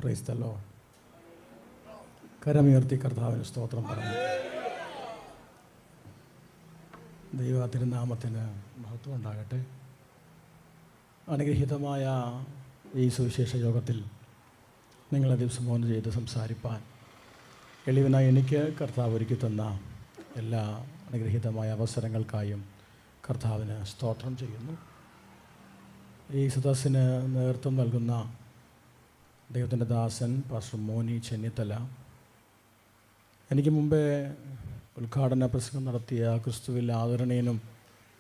Price the Lord. കരമുയർത്തി കർത്താവിന് സ്തോത്രം പറഞ്ഞു. ദൈവ തിരുനാമത്തിന് മഹത്വം ഉണ്ടാകട്ടെ. അനുഗ്രഹീതമായ ഈ സുവിശേഷ യോഗത്തിൽ നിങ്ങളെ ദിവസം ചെയ്ത് സംസാരിപ്പാൻ എളിവനായി എനിക്ക് കർത്താവ് ഒരുക്കി തന്ന എല്ലാ അനുഗ്രഹീതമായ അവസരങ്ങൾക്കായും കർത്താവിന് സ്തോത്രം ചെയ്യുന്നു. ഈ സദസ്സിന് നേതൃത്വം നൽകുന്ന ദൈവത്തിൻ്റെ ദാസൻ പാസ്റ്റർ മോനി ചെന്നിത്തല, എനിക്ക് മുമ്പേ ഉദ്ഘാടന പ്രസംഗം നടത്തിയ ക്രിസ്തുവിൽ ആദരണീയനും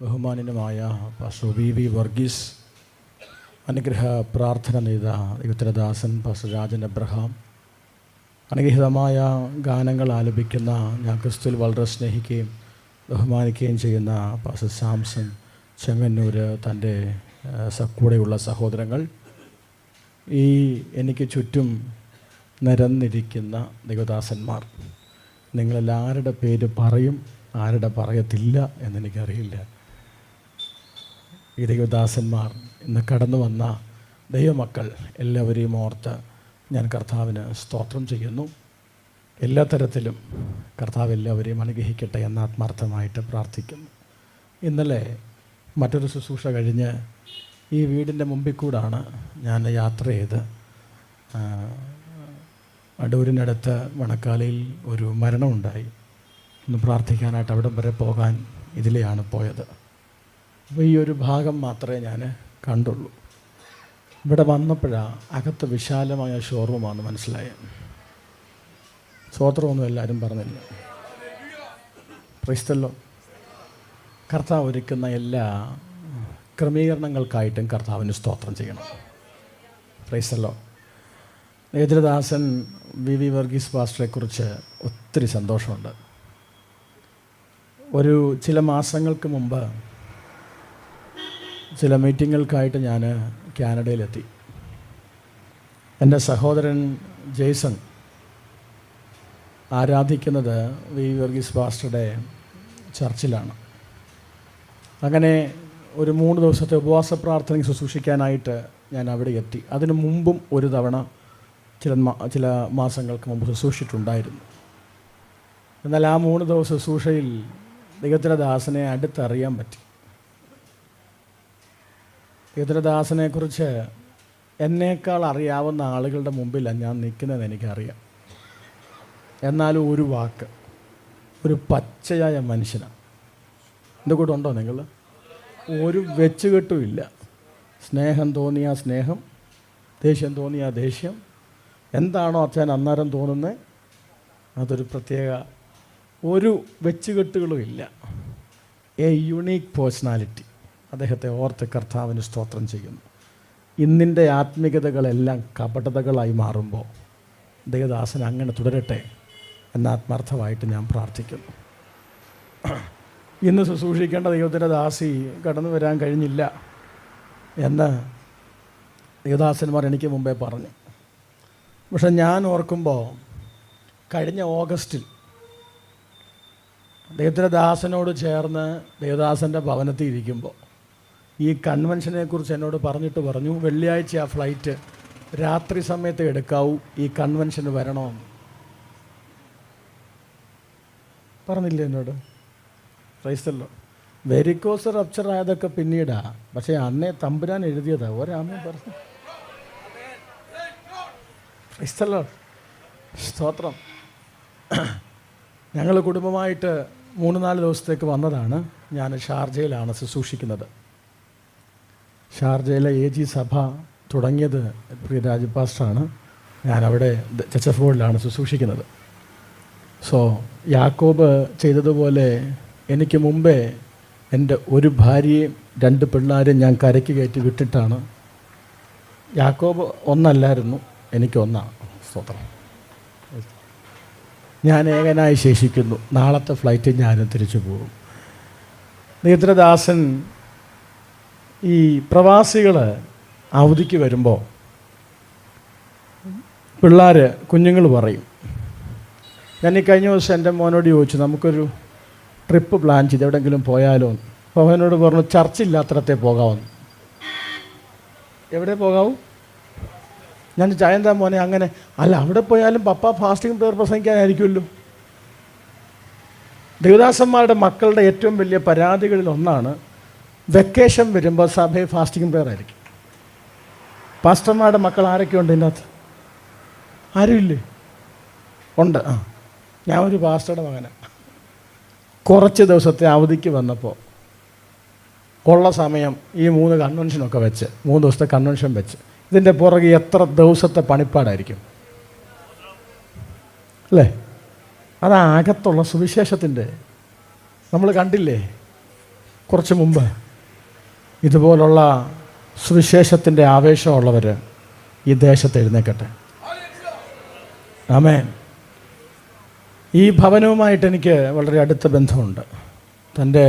ബഹുമാന്യനുമായ പാസ്റ്റർ വി വർഗീസ്, അനുഗ്രഹ പ്രാർത്ഥന നെയ്ത ദൈവത്തിൻ്റെ ദാസൻ പാസ്റ്റർ രാജൻ എബ്രഹാം, അനുഗ്രഹീതമായ ഗാനങ്ങൾ ആലപിക്കുന്ന ഞാൻ ക്രിസ്തുവിൽ വളരെ സ്നേഹിക്കുകയും ബഹുമാനിക്കുകയും ചെയ്യുന്ന പാസ്റ്റർ സാംസൺ ചെങ്ങന്നൂർ, തൻ്റെ കൂടെയുള്ള സഹോദരങ്ങൾ, ഈ എനിക്ക് ചുറ്റും നിരന്നിരിക്കുന്ന ദൈവദാസന്മാർ, നിങ്ങളെല്ലാം ആരുടെ പേര് പറയും ആരുടെ പറയത്തില്ല എന്നെനിക്കറിയില്ല. ഈ ദൈവദാസന്മാർ, ഇന്ന് കടന്നു വന്ന ദൈവമക്കൾ എല്ലാവരെയും ഓർത്ത് ഞാൻ കർത്താവിന് സ്തോത്രം ചെയ്യുന്നു. എല്ലാ തരത്തിലും കർത്താവ് എല്ലാവരെയും അനുഗ്രഹിക്കട്ടെ എന്ന് ആത്മാർത്ഥമായിട്ട് പ്രാർത്ഥിക്കുന്നു. ഇന്നലെ മറ്റൊരു ശുശ്രൂഷ കഴിഞ്ഞ് ഈ വീടിൻ്റെ മുമ്പിൽ കൂടാണ് ഞാൻ യാത്ര ചെയ്ത് അടൂരിനടുത്ത് മണക്കാലയിൽ ഒരു മരണമുണ്ടായി. ഒന്ന് പ്രാർത്ഥിക്കാനായിട്ട് അവിടം വരെ പോകാൻ ഇതിലെയാണ് പോയത്. അപ്പോൾ ഈ ഒരു ഭാഗം മാത്രമേ ഞാൻ കണ്ടുള്ളൂ. ഇവിടെ വന്നപ്പോഴാണ് അകത്ത് വിശാലമായ ഷോറൂമാണെന്ന് മനസ്സിലായത്. സ്തോത്രമൊന്നും എല്ലാവരും പറഞ്ഞില്ല. Praise the lord. കർത്താവ് ഒരുക്കുന്ന എല്ലാ ക്രമീകരണങ്ങൾക്കായിട്ടും കർത്താവിന് സ്തോത്രം ചെയ്യണം. Praise the lord. Nethrudasan V Varghese പാസ്റ്ററെക്കുറിച്ച് ഒത്തിരി സന്തോഷമുണ്ട്. ചില മാസങ്ങൾക്ക് മുമ്പ് ചില മീറ്റിങ്ങുകൾക്കായിട്ട് ഞാൻ കാനഡയിലെത്തി. എൻ്റെ സഹോദരൻ ജെയ്സൺ ആരാധിക്കുന്നത് വി വർഗീസ് പാസ്റ്ററുടെ ചർച്ചിലാണ്. അങ്ങനെ ഒരു 3 ദിവസത്തെ ഉപവാസ പ്രാർത്ഥനയ്ക്ക് ശുശ്രൂഷിക്കാനായിട്ട് ഞാൻ അവിടെ എത്തി. അതിനു മുമ്പും ഒരു തവണ ചില മാസങ്ങൾക്ക് മുമ്പ് ശുശ്രൂഷിച്ചിട്ടുണ്ടായിരുന്നു. എന്നാൽ ആ 3 ദിവസ ശുശ്രൂഷയിൽ ദൈവത്തിൻ്റെ ദാസനെ അടുത്തറിയാൻ പറ്റി. ദൈവത്തിൻ്റെ ദാസനെക്കുറിച്ച് എന്നേക്കാൾ അറിയാവുന്ന ആളുകളുടെ മുമ്പിലാണ് ഞാൻ നിൽക്കുന്നതെന്ന് എനിക്കറിയാം. എന്നാലും ഒരു വാക്ക്, ഒരു പച്ചയായ മനുഷ്യനാണ്. എൻ്റെ കൂടെ ഉണ്ടോ നിങ്ങൾ? ഒരു വെച്ചുകെട്ടുമില്ല. സ്നേഹം തോന്നിയ സ്നേഹം, ദേഷ്യം തോന്നിയ ദേഷ്യം, എന്താണോ അച്ഛൻ അന്നേരം തോന്നുന്നത് അതൊരു പ്രത്യേക, ഒരു വെച്ചുകെട്ടുകളും ഇല്ല. A unique personality. അദ്ദേഹത്തെ ഓർത്ത് കർത്താവിന് സ്തോത്രം ചെയ്യുന്നു. ഇന്നിൻ്റെ ആത്മീകതകളെല്ലാം കപടതകളായി മാറുമ്പോൾ ദൈവദാസൻ അങ്ങനെ തുടരട്ടെ എന്ന് ആത്മാർത്ഥമായിട്ട് ഞാൻ പ്രാർത്ഥിക്കുന്നു. ഇന്ന് ശുശ്രൂഷിക്കേണ്ട ദൈവത്തിൻ്റെ ദാസി കടന്നു വരാൻ കഴിഞ്ഞില്ല എന്ന് ദൈവദാസന്മാർ എനിക്ക് മുമ്പേ പറഞ്ഞു. പക്ഷെ ഞാൻ ഓർക്കുമ്പോൾ കഴിഞ്ഞ ഓഗസ്റ്റിൽ ദൈവത്തിൻ്റെ ദാസനോട് ചേർന്ന് ദേവദാസൻ്റെ ഭവനത്തിൽ ഇരിക്കുമ്പോൾ ഈ കൺവെൻഷനെക്കുറിച്ച് എന്നോട് പറഞ്ഞു, വെള്ളിയാഴ്ച ആ ഫ്ലൈറ്റ് രാത്രി സമയത്ത് എടുക്കാവൂ, ഈ കൺവെൻഷന് വരണമെന്ന് പറഞ്ഞില്ലേ എന്നോട്? Praise the lord. Varicose rupture ആയതൊക്കെ പിന്നീടാണ്, പക്ഷേ അന്നേ തമ്പുരാൻ എഴുതിയതാണ്. ഒരാമേ പറഞ്ഞു. Praise the lord. സ്തോത്രം. ഞങ്ങൾ കുടുംബമായിട്ട് 3-4 ദിവസത്തേക്ക് വന്നതാണ്. ഞാൻ ഷാർജയിലാണ് ശുശ്രൂഷിക്കുന്നത്. ഷാർജയിലെ AG സഭ തുടങ്ങിയത് പ്രിയ രാജപാസ്റ്ററാണ്. ഞാനവിടെ ചർച്ച് ബോർഡിലാണ് ശുശ്രൂഷിക്കുന്നത്. സോ യാക്കോബ് ചെയ്തതുപോലെ എനിക്ക് മുമ്പേ എൻ്റെ ഒരു ഭാര്യയും 2 പിള്ളേരും ഞാൻ കരയ്ക്ക് കയറ്റി വിട്ടിട്ടാണ്. യാക്കോബ് ഒന്നല്ലായിരുന്നു, എനിക്കൊന്നാണ്. സ്തോത്രം. ഞാൻ ഏകനായി ശേഷിക്കുന്നു. നാളത്തെ ഫ്ലൈറ്റിൽ ഞാനും തിരിച്ചു പോകും. നേതൃദാസൻ ഈ പ്രവാസികൾ അവധിക്ക് വരുമ്പോൾ കുഞ്ഞുങ്ങൾ പറയും. ഞാൻ ഈ കഴിഞ്ഞ ദിവസം എൻ്റെ മോനോട് ചോദിച്ചു, നമുക്കൊരു ട്രിപ്പ് പ്ലാൻ ചെയ്ത് എവിടെയെങ്കിലും പോയാലോ? അപ്പോൾ അവനോട് പറഞ്ഞു, ചർച്ചില്ലാത്തടത്തെ പോകാമെന്ന്. എവിടെ പോകാവൂ? ഞാൻ ചായന്താ മോനെ അങ്ങനെ അല്ല, അവിടെ പോയാലും പപ്പ ഫാസ്റ്റിംഗ് പ്രയർ പ്രസംഗിക്കാനായിരിക്കുമല്ലോ. ദേവദാസന്മാരുടെ മക്കളുടെ ഏറ്റവും വലിയ പരാതികളിൽ ഒന്നാണ് വെക്കേഷൻ വരുമ്പോൾ സഭയിൽ ഫാസ്റ്റിംഗ് പ്രയർ ആയിരിക്കും. പാസ്റ്റർമാരുടെ മക്കൾ ആരൊക്കെയുണ്ട് ഇതിനകത്ത്? ആരുമില്ലേ? ഉണ്ട്. ഞാൻ ഒരു പാസ്റ്ററുടെ മകനാണ്. കുറച്ച് ദിവസത്തെ അവധിക്ക് വന്നപ്പോൾ ഉള്ള സമയം ഈ 3 കൺവെൻഷനൊക്കെ വെച്ച് 3 ദിവസത്തെ കൺവെൻഷൻ വെച്ച് ഇതിൻ്റെ പുറകെ എത്ര ദിവസത്തെ പണിപ്പാടായിരിക്കും അല്ലേ? അകത്തുള്ള സുവിശേഷത്തിൻ്റെ നമ്മൾ കണ്ടില്ലേ കുറച്ച് മുമ്പ്. ഇതുപോലുള്ള സുവിശേഷത്തിൻ്റെ ആവേശമുള്ളവർ ഈ ദേശത്ത് എഴുന്നേക്കട്ടെ. ആമേൻ. ഈ ഭവനവുമായിട്ട് എനിക്ക് വളരെ അടുത്ത ബന്ധമുണ്ട്. തൻ്റെ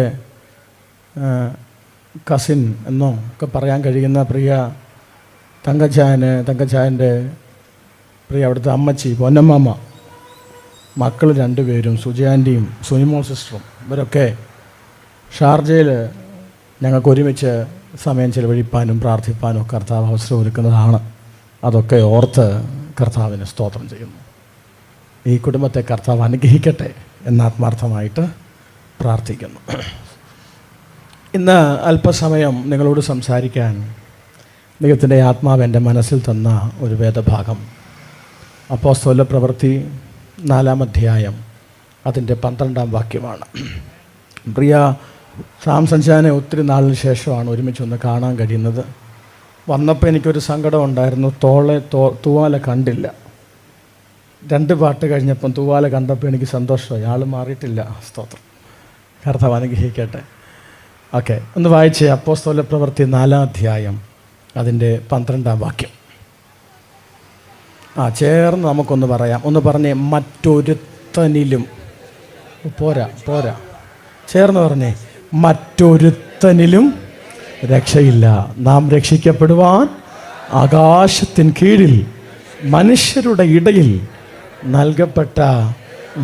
കസിൻ എന്നോ ഒക്കെ പറയാൻ കഴിയുന്ന പ്രിയ തങ്കച്ചായൻ്റെ പ്രിയ അവിടുത്തെ അമ്മച്ചി പൊന്നമ്മ, മക്കൾ 2 പേരും, സുജയാൻ്റിയും സുനിമോൾ സിസ്റ്ററും, ഇവരൊക്കെ ഷാർജയിൽ ഞങ്ങൾക്ക് ഒരുമിച്ച് സമയം ചെലവഴിപ്പാനും പ്രാർത്ഥിപ്പാനും കർത്താവ് അവസരം ഒരുക്കുന്നതാണ്. അതൊക്കെ ഓർത്ത് കർത്താവിന് സ്തോത്രം ചെയ്യുന്നു. ഈ കുടുംബത്തെ കർത്താവ് അനുഗ്രഹിക്കട്ടെ എന്നാത്മാർത്ഥമായിട്ട് പ്രാർത്ഥിക്കുന്നു. ഇന്ന് അല്പസമയം നിങ്ങളോട് സംസാരിക്കാൻ ദൈവത്തിൻ്റെ ആത്മാവ് എൻ്റെ മനസ്സിൽ തന്ന ഒരു വേദഭാഗം അപ്പോസ്തല പ്രവൃത്തി 4-ാം അധ്യായം അതിൻ്റെ 12-ാം വാക്യമാണ്. പ്രിയ സാംസഞ്ചാനെ ഒത്തിരി നാളിന് ശേഷമാണ് ഒരുമിച്ചൊന്ന് കാണാൻ കഴിയുന്നത്. വന്നപ്പോൾ എനിക്കൊരു സങ്കടം ഉണ്ടായിരുന്നു. തൂവാല കണ്ടില്ല. 2 പാട്ട് കഴിഞ്ഞപ്പം തൂവാല കണ്ടപ്പോൾ എനിക്ക് സന്തോഷമായി. ആൾ മാറിയിട്ടില്ല. സ്തോത്രം. കർത്താവ് അനുഗ്രഹിക്കട്ടെ. ഓക്കെ, ഒന്ന് വായിച്ചേ. അപ്പോസ്തല പ്രവൃത്തി 4-ാം അധ്യായം അതിൻ്റെ 12-ാം വാക്യം. ചേർന്ന് നമുക്കൊന്ന് പറയാം. ഒന്ന് പറഞ്ഞേ, മറ്റൊരുത്തനിലും. പോരാ, ചേർന്ന് പറഞ്ഞേ, മറ്റൊരുത്തനിലും രക്ഷയില്ല. നാം രക്ഷിക്കപ്പെടുവാൻ ആകാശത്തിൻ കീഴിൽ മനുഷ്യരുടെ ഇടയിൽ നൽകപ്പെട്ട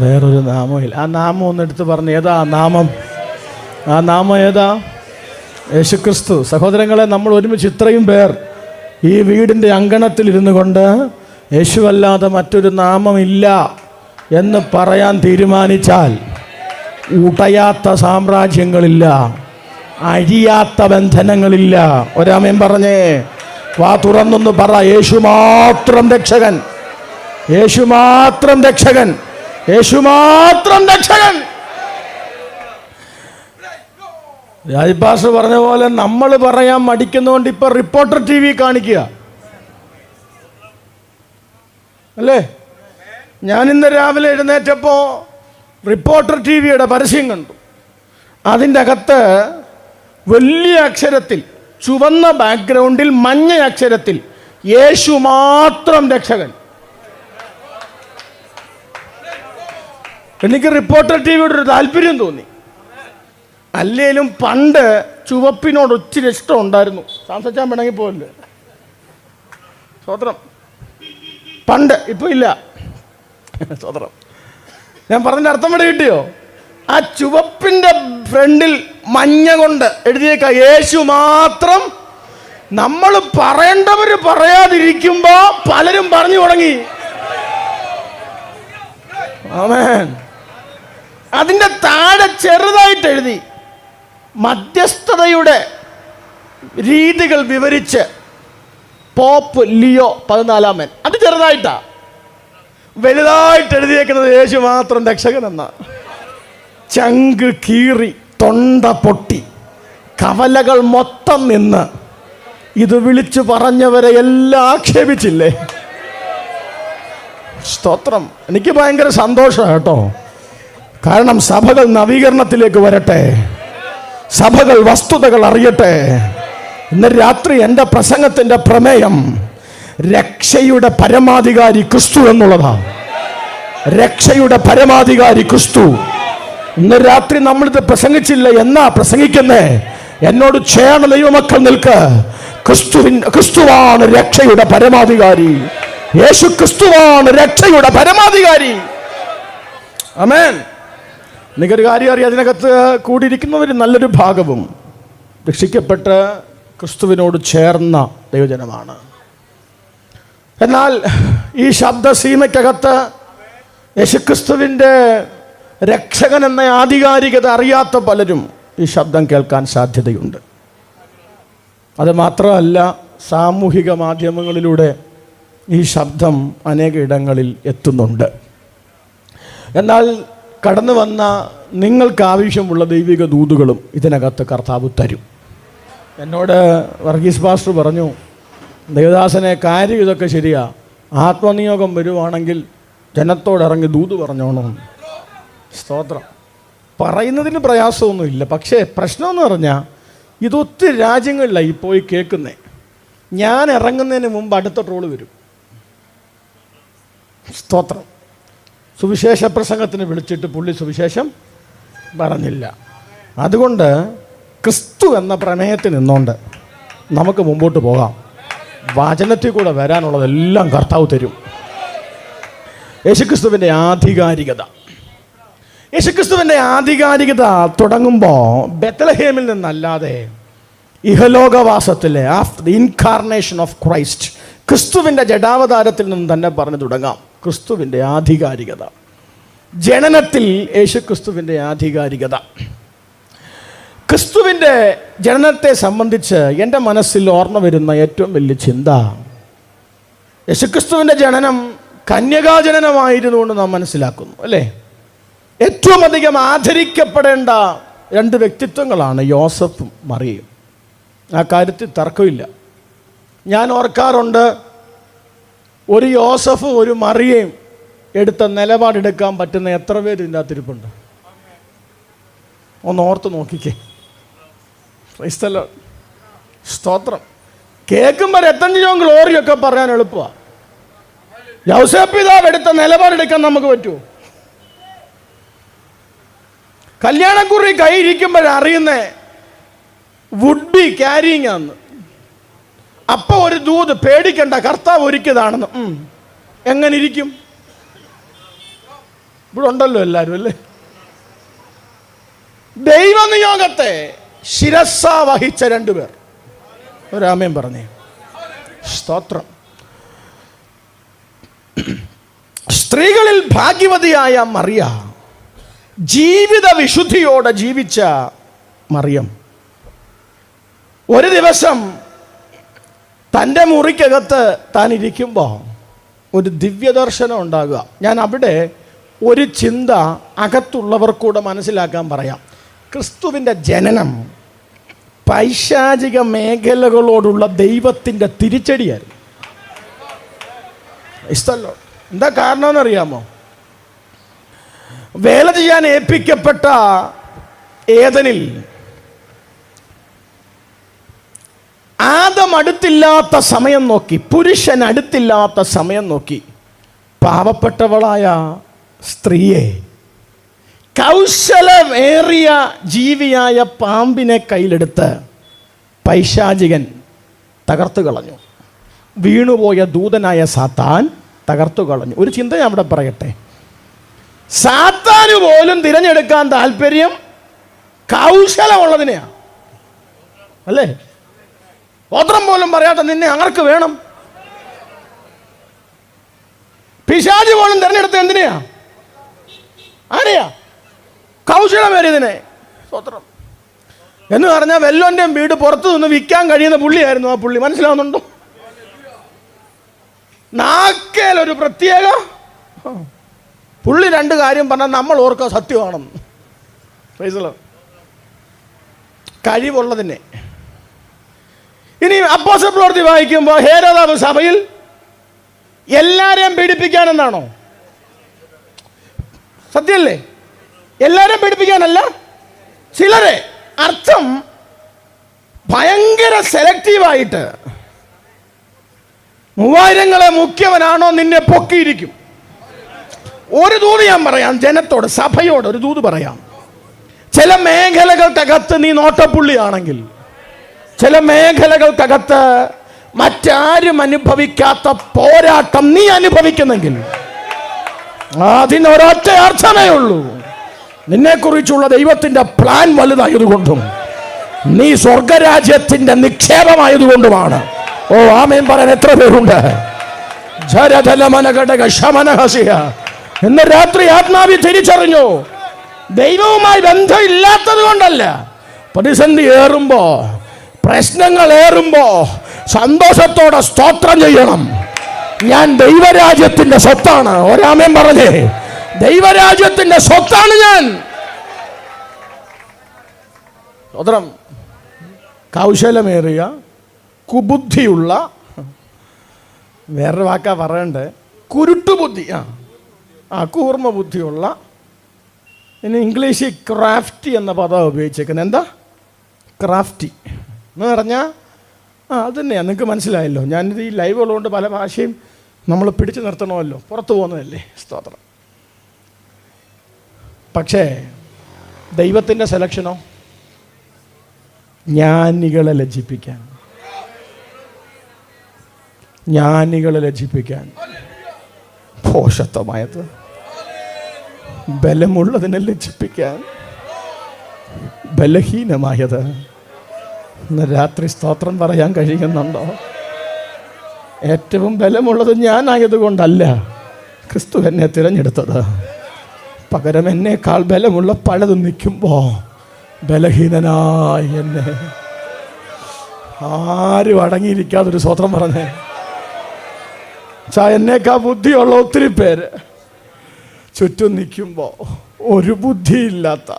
വേറൊരു നാമമില്ല. ആ നാമം ഒന്ന് എടുത്ത് പറഞ്ഞ്. ഏതാ നാമം? ആ നാമം ഏതാ? യേശുക്രിസ്തു. സഹോദരങ്ങളെ, നമ്മൾ ഒരുമിച്ച് ഇത്രയും പേർ ഈ വീടിൻ്റെ അങ്കണത്തിൽ ഇരുന്നു കൊണ്ട് യേശുവല്ലാതെ മറ്റൊരു നാമമില്ല എന്ന് പറയാൻ തീരുമാനിച്ചാൽ ഉടയാത്ത സാമ്രാജ്യങ്ങളില്ല, അഴിയാത്ത ബന്ധനങ്ങളില്ല. ഒരാമേൻ പറഞ്ഞേ. വാ തുറന്നൊന്ന് പറ. യേശു മാത്രം രക്ഷകൻ, യേശു മാത്രം രക്ഷകൻ, യേശു മാത്രം രക്ഷകൻ. രാജ്പാസ് പറഞ്ഞ പോലെ നമ്മൾ പറയാൻ മടിക്കുന്നതുകൊണ്ട് ഇപ്പൊ റിപ്പോർട്ടർ TV കാണിക്കുക അല്ലേ? ഞാൻ ഇന്ന് രാവിലെ എഴുന്നേറ്റപ്പോൾ റിപ്പോർട്ടർ TVയുടെ പരസ്യം കണ്ടു. അതിൻ്റെ അകത്ത് വലിയ അക്ഷരത്തിൽ, ചുവന്ന ബാക്ക്ഗ്രൗണ്ടിൽ മഞ്ഞ അക്ഷരത്തിൽ, യേശു മാത്രം രക്ഷകൻ. എനിക്ക് റിപ്പോർട്ടർ TVയുടെ ഒരു താല്പര്യം തോന്നി. അല്ലേലും പണ്ട് ചുവപ്പിനോട് ഒത്തിരി ഇഷ്ടം ഉണ്ടായിരുന്നു. സാംസച്ചാൻ പിണങ്ങി പോകല്ലേ? സ്വതന്ത്രം പണ്ട്, ഇപ്പോൾ ഇല്ല. സ്വതന്ത്രം. ഞാൻ പറഞ്ഞ അർത്ഥം ഇവിടെ കിട്ടിയോ? ആ ചുവപ്പിൻ്റെ ഫ്രണ്ടിൽ മഞ്ഞ കൊണ്ട് എഴുതിയേക്ക യേശു മാത്രം. നമ്മൾ പറയേണ്ടവർ പറയാതിരിക്കുമ്പോൾ പലരും പറഞ്ഞു തുടങ്ങി. ആമേൻ. അതിൻ്റെ താഴെ ചെറുതായിട്ട് എഴുതി മധ്യസ്ഥതയുടെ രീതികൾ വിവരിച്ച് പോപ്പ് ലിയോ 14-ാമൻ. അത് ചെറുതായിട്ടാ. വലുതായിട്ട് എഴുതിയേക്കുന്നത് യേശു മാത്രം രക്ഷകൻ എന്ന. ചങ്ക് കീറി, തൊണ്ട പൊട്ടി, കവലകൾ മൊത്തം നിന്ന് ഇത് വിളിച്ചു പറഞ്ഞവരെ എല്ലാം ആക്ഷേപിച്ചില്ലേ? സ്തോത്രം. എനിക്ക് ഭയങ്കര സന്തോഷം കേട്ടോ. കാരണം സഭകൾ നവീകരണത്തിലേക്ക് വരട്ടെ, സഭകൾ വസ്തുതകൾ അറിയട്ടെ. ഇന്ന് രാത്രി എൻ്റെ പ്രസംഗത്തിൻ്റെ പ്രമേയം രക്ഷയുടെ പരമാധികാരി ക്രിസ്തു എന്നുള്ളതാണ്. രക്ഷയുടെ പരമാധികാരി ക്രിസ്തു. ഇന്ന് രാത്രി നമ്മളിത് പ്രസംഗിച്ചില്ല എന്നാ പ്രസംഗിക്കുന്നേ? എന്നോട് ചേർന്ന് ദൈവമക്കൾ നിൽക്ക്. ക്രിസ്തുവാണ് രക്ഷയുടെ പരമാധികാരി. യേശു ക്രിസ്തുവാണ് രക്ഷയുടെ പരമാധികാരി. ആമേൻ. നിങ്ങൊരു കാര്യം അറിയാം, അതിനകത്ത് കൂടിയിരിക്കുന്നവർ നല്ലൊരു ഭാഗവും രക്ഷിക്കപ്പെട്ട് ക്രിസ്തുവിനോട് ചേർന്ന ദൈവജനമാണ്. എന്നാൽ ഈ ശബ്ദസീമയ്ക്കകത്ത് യേശുക്രിസ്തുവിൻ്റെ രക്ഷകൻ എന്ന ആധികാരികത അറിയാത്ത പലരും ഈ ശബ്ദം കേൾക്കാൻ സാധ്യതയുണ്ട്. അത് മാത്രമല്ല, സാമൂഹിക മാധ്യമങ്ങളിലൂടെ ഈ ശബ്ദം അനേക ഇടങ്ങളിൽ എത്തുന്നുണ്ട്. എന്നാൽ കടന്നു വന്ന നിങ്ങൾക്ക് ആവശ്യമുള്ള ദൈവിക ദൂതുകളും ഇതിനകത്ത് കർത്താവ് തരും. എന്നോട് വർഗീസ് പാസ്റ്റർ പറഞ്ഞു, ദേവദാസനെ, കാര്യം ഇതൊക്കെ ശരിയാ, ആത്മനിയോഗം വരുവാണെങ്കിൽ ജനത്തോടിറങ്ങി ദൂത് പറഞ്ഞോണം. സ്തോത്രം. പറയുന്നതിന് പ്രയാസമൊന്നുമില്ല. പക്ഷേ പ്രശ്നമെന്ന് പറഞ്ഞാൽ ഇതൊത്തിരി രാജ്യങ്ങളിലായി പോയി കേൾക്കുന്നേ. ഞാൻ ഇറങ്ങുന്നതിന് മുമ്പ് അടുത്ത ട്രോള് വരും. സ്തോത്രം. സുവിശേഷ പ്രസംഗത്തിന് വിളിച്ചിട്ട് പുള്ളി സുവിശേഷം പറഞ്ഞില്ല. അതുകൊണ്ട് ക്രിസ്തു എന്ന പ്രമേയത്തിൽ നിന്നുകൊണ്ട് നമുക്ക് മുമ്പോട്ട് പോകാം. വചനത്തിൽ കൂടെ വരാനുള്ളതെല്ലാം കർത്താവ് തരും. യേശുക്രിസ്തുവിൻ്റെ ആധികാരികത. യേശുക്രിസ്തുവിൻ്റെ ആധികാരികത തുടങ്ങുമ്പോൾ ബെത്ലഹേമിൽ നിന്നല്ലാതെ ഇഹലോകവാസത്തിലെ ഇൻകാർണേഷൻ ഓഫ് ക്രൈസ്റ്റ്, ക്രിസ്തുവിൻ്റെ ജഡാവതാരത്തിൽ നിന്ന് തന്നെ പറഞ്ഞു തുടങ്ങാം. ക്രിസ്തുവിൻ്റെ ആധികാരികത, ജനനത്തിൽ യേശുക്രിസ്തുവിൻ്റെ ആധികാരികത. ക്രിസ്തുവിൻ്റെ ജനനത്തെ സംബന്ധിച്ച് എൻ്റെ മനസ്സിൽ ഓർമ്മ വരുന്ന ഏറ്റവും വലിയ ചിന്ത, യേശുക്രിസ്തുവിൻ്റെ ജനനം കന്യകാജനനമായിരുന്നുകൊണ്ട് നാം മനസ്സിലാക്കുന്നു, അല്ലേ? ഏറ്റവും അധികം ആദരിക്കപ്പെടേണ്ട രണ്ട് വ്യക്തിത്വങ്ങളാണ് യോസഫും മറിയയും. ആ കാര്യത്തിൽ തർക്കമില്ല. ഞാൻ ഓർക്കാറുണ്ട്, ഒരു യോസഫും ഒരു മറിയയും എടുത്ത നിലപാടെടുക്കാൻ പറ്റുന്ന എത്ര പേര് ഇതിൻ്റെ അകത്തിരിപ്പുണ്ട്? ഒന്ന് ഓർത്ത് നോക്കിക്കേ. സ്തോത്രം. കേൾക്കുമ്പോൾ രത്തഞ്ചും ഗ്ലോറിയൊക്കെ പറയാൻ എളുപ്പമാണ്. യൗസേപ്പ് പിതാവ് എടുത്ത നിലപാടെടുക്കാൻ നമുക്ക് പറ്റുമോ? കല്യാണക്കുറി കൈയിരിക്കുമ്പോഴറിയുന്നേ വുഡ് ബി ക്യാരിങ് ആന്ന്. അപ്പോൾ ഒരു ദൂത്, പേടിക്കണ്ട, കർത്താവ് ഒരുക്കിയതാണെന്ന്. എങ്ങനെ ഇരിക്കും? ഇവിടെ ഉണ്ടല്ലോ എല്ലാവരും, അല്ലേ? ദൈവനിയോഗത്തെ ശിരസ്സ വഹിച്ച രണ്ടുപേർ. ഒരാമയും പറഞ്ഞേ. സ്തോത്രം. സ്ത്രീകളിൽ ഭാഗ്യവതിയായ മറിയ, ജീവിത വിശുദ്ധിയോടെ ജീവിച്ച മറിയം, ഒരു ദിവസം തൻ്റെ മുറിക്കകത്ത് താൻ ഇരിക്കുമ്പോൾ ഒരു ദിവ്യദർശനം ഉണ്ടാകുക. ഞാൻ അവിടെ ഒരു ചിന്ത അകത്തുള്ളവർക്കൂടെ മനസ്സിലാക്കാൻ പറയാം. ക്രിസ്തുവിൻ്റെ ജനനം പൈശാചിക മേഖലകളോടുള്ള ദൈവത്തിൻ്റെ തിരിച്ചടിയായിരുന്നു. ഇഷ്ടമല്ലോ. എന്താ കാരണമെന്നറിയാമോ? വേല ചെയ്യാൻ ഏൽപ്പിക്കപ്പെട്ട ഏദനിൽ ആദം അടുത്തില്ലാത്ത സമയം നോക്കി, പുരുഷൻ അടുത്തില്ലാത്ത സമയം നോക്കി, പാവപ്പെട്ടവളായ സ്ത്രീയെ, കൗശലമേറിയ ജീവിയായ പാമ്പിനെ കയ്യിലെടുത്ത് പൈശാചികൻ തകർത്തു കളഞ്ഞു. വീണുപോയ ദൂതനായ സാത്താൻ തകർത്തു കളഞ്ഞു. ഒരു ചിന്ത ഞാൻ അവിടെ പറയട്ടെ. സാത്താന് പോലും തിരഞ്ഞെടുക്കാൻ താല്പര്യം കൗശലമുള്ളതിനെയാണ്, അല്ലേ? ഗോത്രം പോലും പറയാത്ത നിന്നെ ആർക്ക് വേണം? പിശാചി പോലും തിരഞ്ഞെടുത്ത എന്തിനെയാ? ആരെയാ? കൗശലമേറിയതിനെ. സ്വത്രം എന്ന് പറഞ്ഞാൽ വെല്ലോൻ്റെയും വീട് പുറത്തു നിന്ന് വിൽക്കാൻ കഴിയുന്ന പുള്ളിയായിരുന്നു ആ പുള്ളി. മനസ്സിലാവുന്നുണ്ടോ? നാക്കേലൊരു പ്രത്യേക പുള്ളി രണ്ട് കാര്യം പറഞ്ഞാൽ നമ്മൾ ഓർക്കുക സത്യമാണെന്ന്. കഴിവുള്ളതിനെ. ഇനി അപ്പോസ്തല പ്രവൃത്തി വായിക്കുമ്പോൾ ഹേരോദാവ് സഭയിൽ എല്ലാരെയും പീഡിപ്പിക്കാനെന്നാണോ? സത്യമല്ലേ? എല്ലാരെയും പീഡിപ്പിക്കാനല്ല, ചിലരെ. അർത്ഥം ഭയങ്കര സെലക്റ്റീവായിട്ട് 3000 മുഖ്യവനാണോ നിന്നെ പൊക്കിയിരിക്കും. ഒരു ദൂത് ഞാൻ പറയാം ജനത്തോട്, സഭയോട് ഒരു ദൂത് പറയാം. ചില മേഖലകൾക്കകത്ത് നീ നോട്ടപ്പുള്ളിയാണെങ്കിൽ, ചില മേഖലകൾക്കകത്ത് മറ്റാരും അനുഭവിക്കാത്ത പോരാട്ടം നീ അനുഭവിക്കുന്നെങ്കിൽ, അതിനൊരൊറ്റ അർത്ഥമേ ഉള്ളൂ. നിന്നെക്കുറിച്ചുള്ള ദൈവത്തിൻ്റെ പ്ലാൻ വലുതായതുകൊണ്ടും നീ സ്വർഗരാജ്യത്തിൻ്റെ നിക്ഷേപമായതുകൊണ്ടുമാണ്. ഓ ആമേൻ പറയാൻ എത്ര പേരുണ്ട്? ഇന്ന് രാത്രി ആത്മാവി തിരിച്ചറിഞ്ഞു, ദൈവവുമായി ബന്ധമില്ലാത്തത് കൊണ്ടല്ല. പ്രതിസന്ധി ഏറുമ്പോ, പ്രശ്നങ്ങൾ ഏറുമ്പോ സന്തോഷത്തോടെ സ്തോത്രം ചെയ്യണം. ഞാൻ ദൈവരാജ്യത്തിന്റെ സ്വത്താണ്. ഒരാമേൻ പറഞ്ഞേ, ദൈവരാജ്യത്തിന്റെ സ്വത്താണ് ഞാൻ. സ്വതന്ത്രം കൗശലമേറിയ, കുബുദ്ധിയുള്ള, വേറൊരു വാക്കാ പറയണ്ടേ, കുരുട്ടുബുദ്ധി, കൂർമ്മ ബുദ്ധിയുള്ള. ഇനി ഇംഗ്ലീഷിൽ ക്രാഫ്റ്റി എന്ന പദം ഉപയോഗിച്ചേക്കുന്നത്. എന്താ ക്രാഫ്റ്റി എന്ന് പറഞ്ഞാൽ അത് തന്നെയാണ്. നിങ്ങൾക്ക് മനസ്സിലായല്ലോ. ഞാനിത് ഈ ലൈവ് ഉള്ളതുകൊണ്ട് പല ഭാഷയും നമ്മൾ പിടിച്ചു നിർത്തണമല്ലോ, പുറത്തു പോകുന്നതല്ലേ. സ്തോത്രം. പക്ഷേ ദൈവത്തിൻ്റെ സെലക്ഷനോ ജ്ഞാനികളെ ലജ്ജിപ്പിക്കാൻ, ജ്ഞാനികളെ ലജ്ജിപ്പിക്കാൻ. ഭോഷത്വമായത് ബലമുള്ളതിനെ ലജ്ജിപ്പിക്കാൻ, ബലഹീനമായത്. ഇന്ന് രാത്രി സ്തോത്രം പറയാൻ കഴിയുന്നുണ്ടോ? ഏറ്റവും ബലമുള്ളത് ഞാനായതുകൊണ്ടല്ല ക്രിസ്തു എന്നെ തിരഞ്ഞെടുത്തത്. പകരം എന്നേക്കാൾ ബലമുള്ള പലതും നിൽക്കുമ്പോൾ ബലഹീനനായി എന്നെ ആരും അടങ്ങിയിരിക്കാതൊരു സ്തോത്രം പറഞ്ഞേ. എന്നേക്കാൾ ബുദ്ധിയുള്ള ഒത്തിരി പേര് ചുറ്റും നിൽക്കുമ്പോൾ ഒരു ബുദ്ധിയില്ലാത്ത,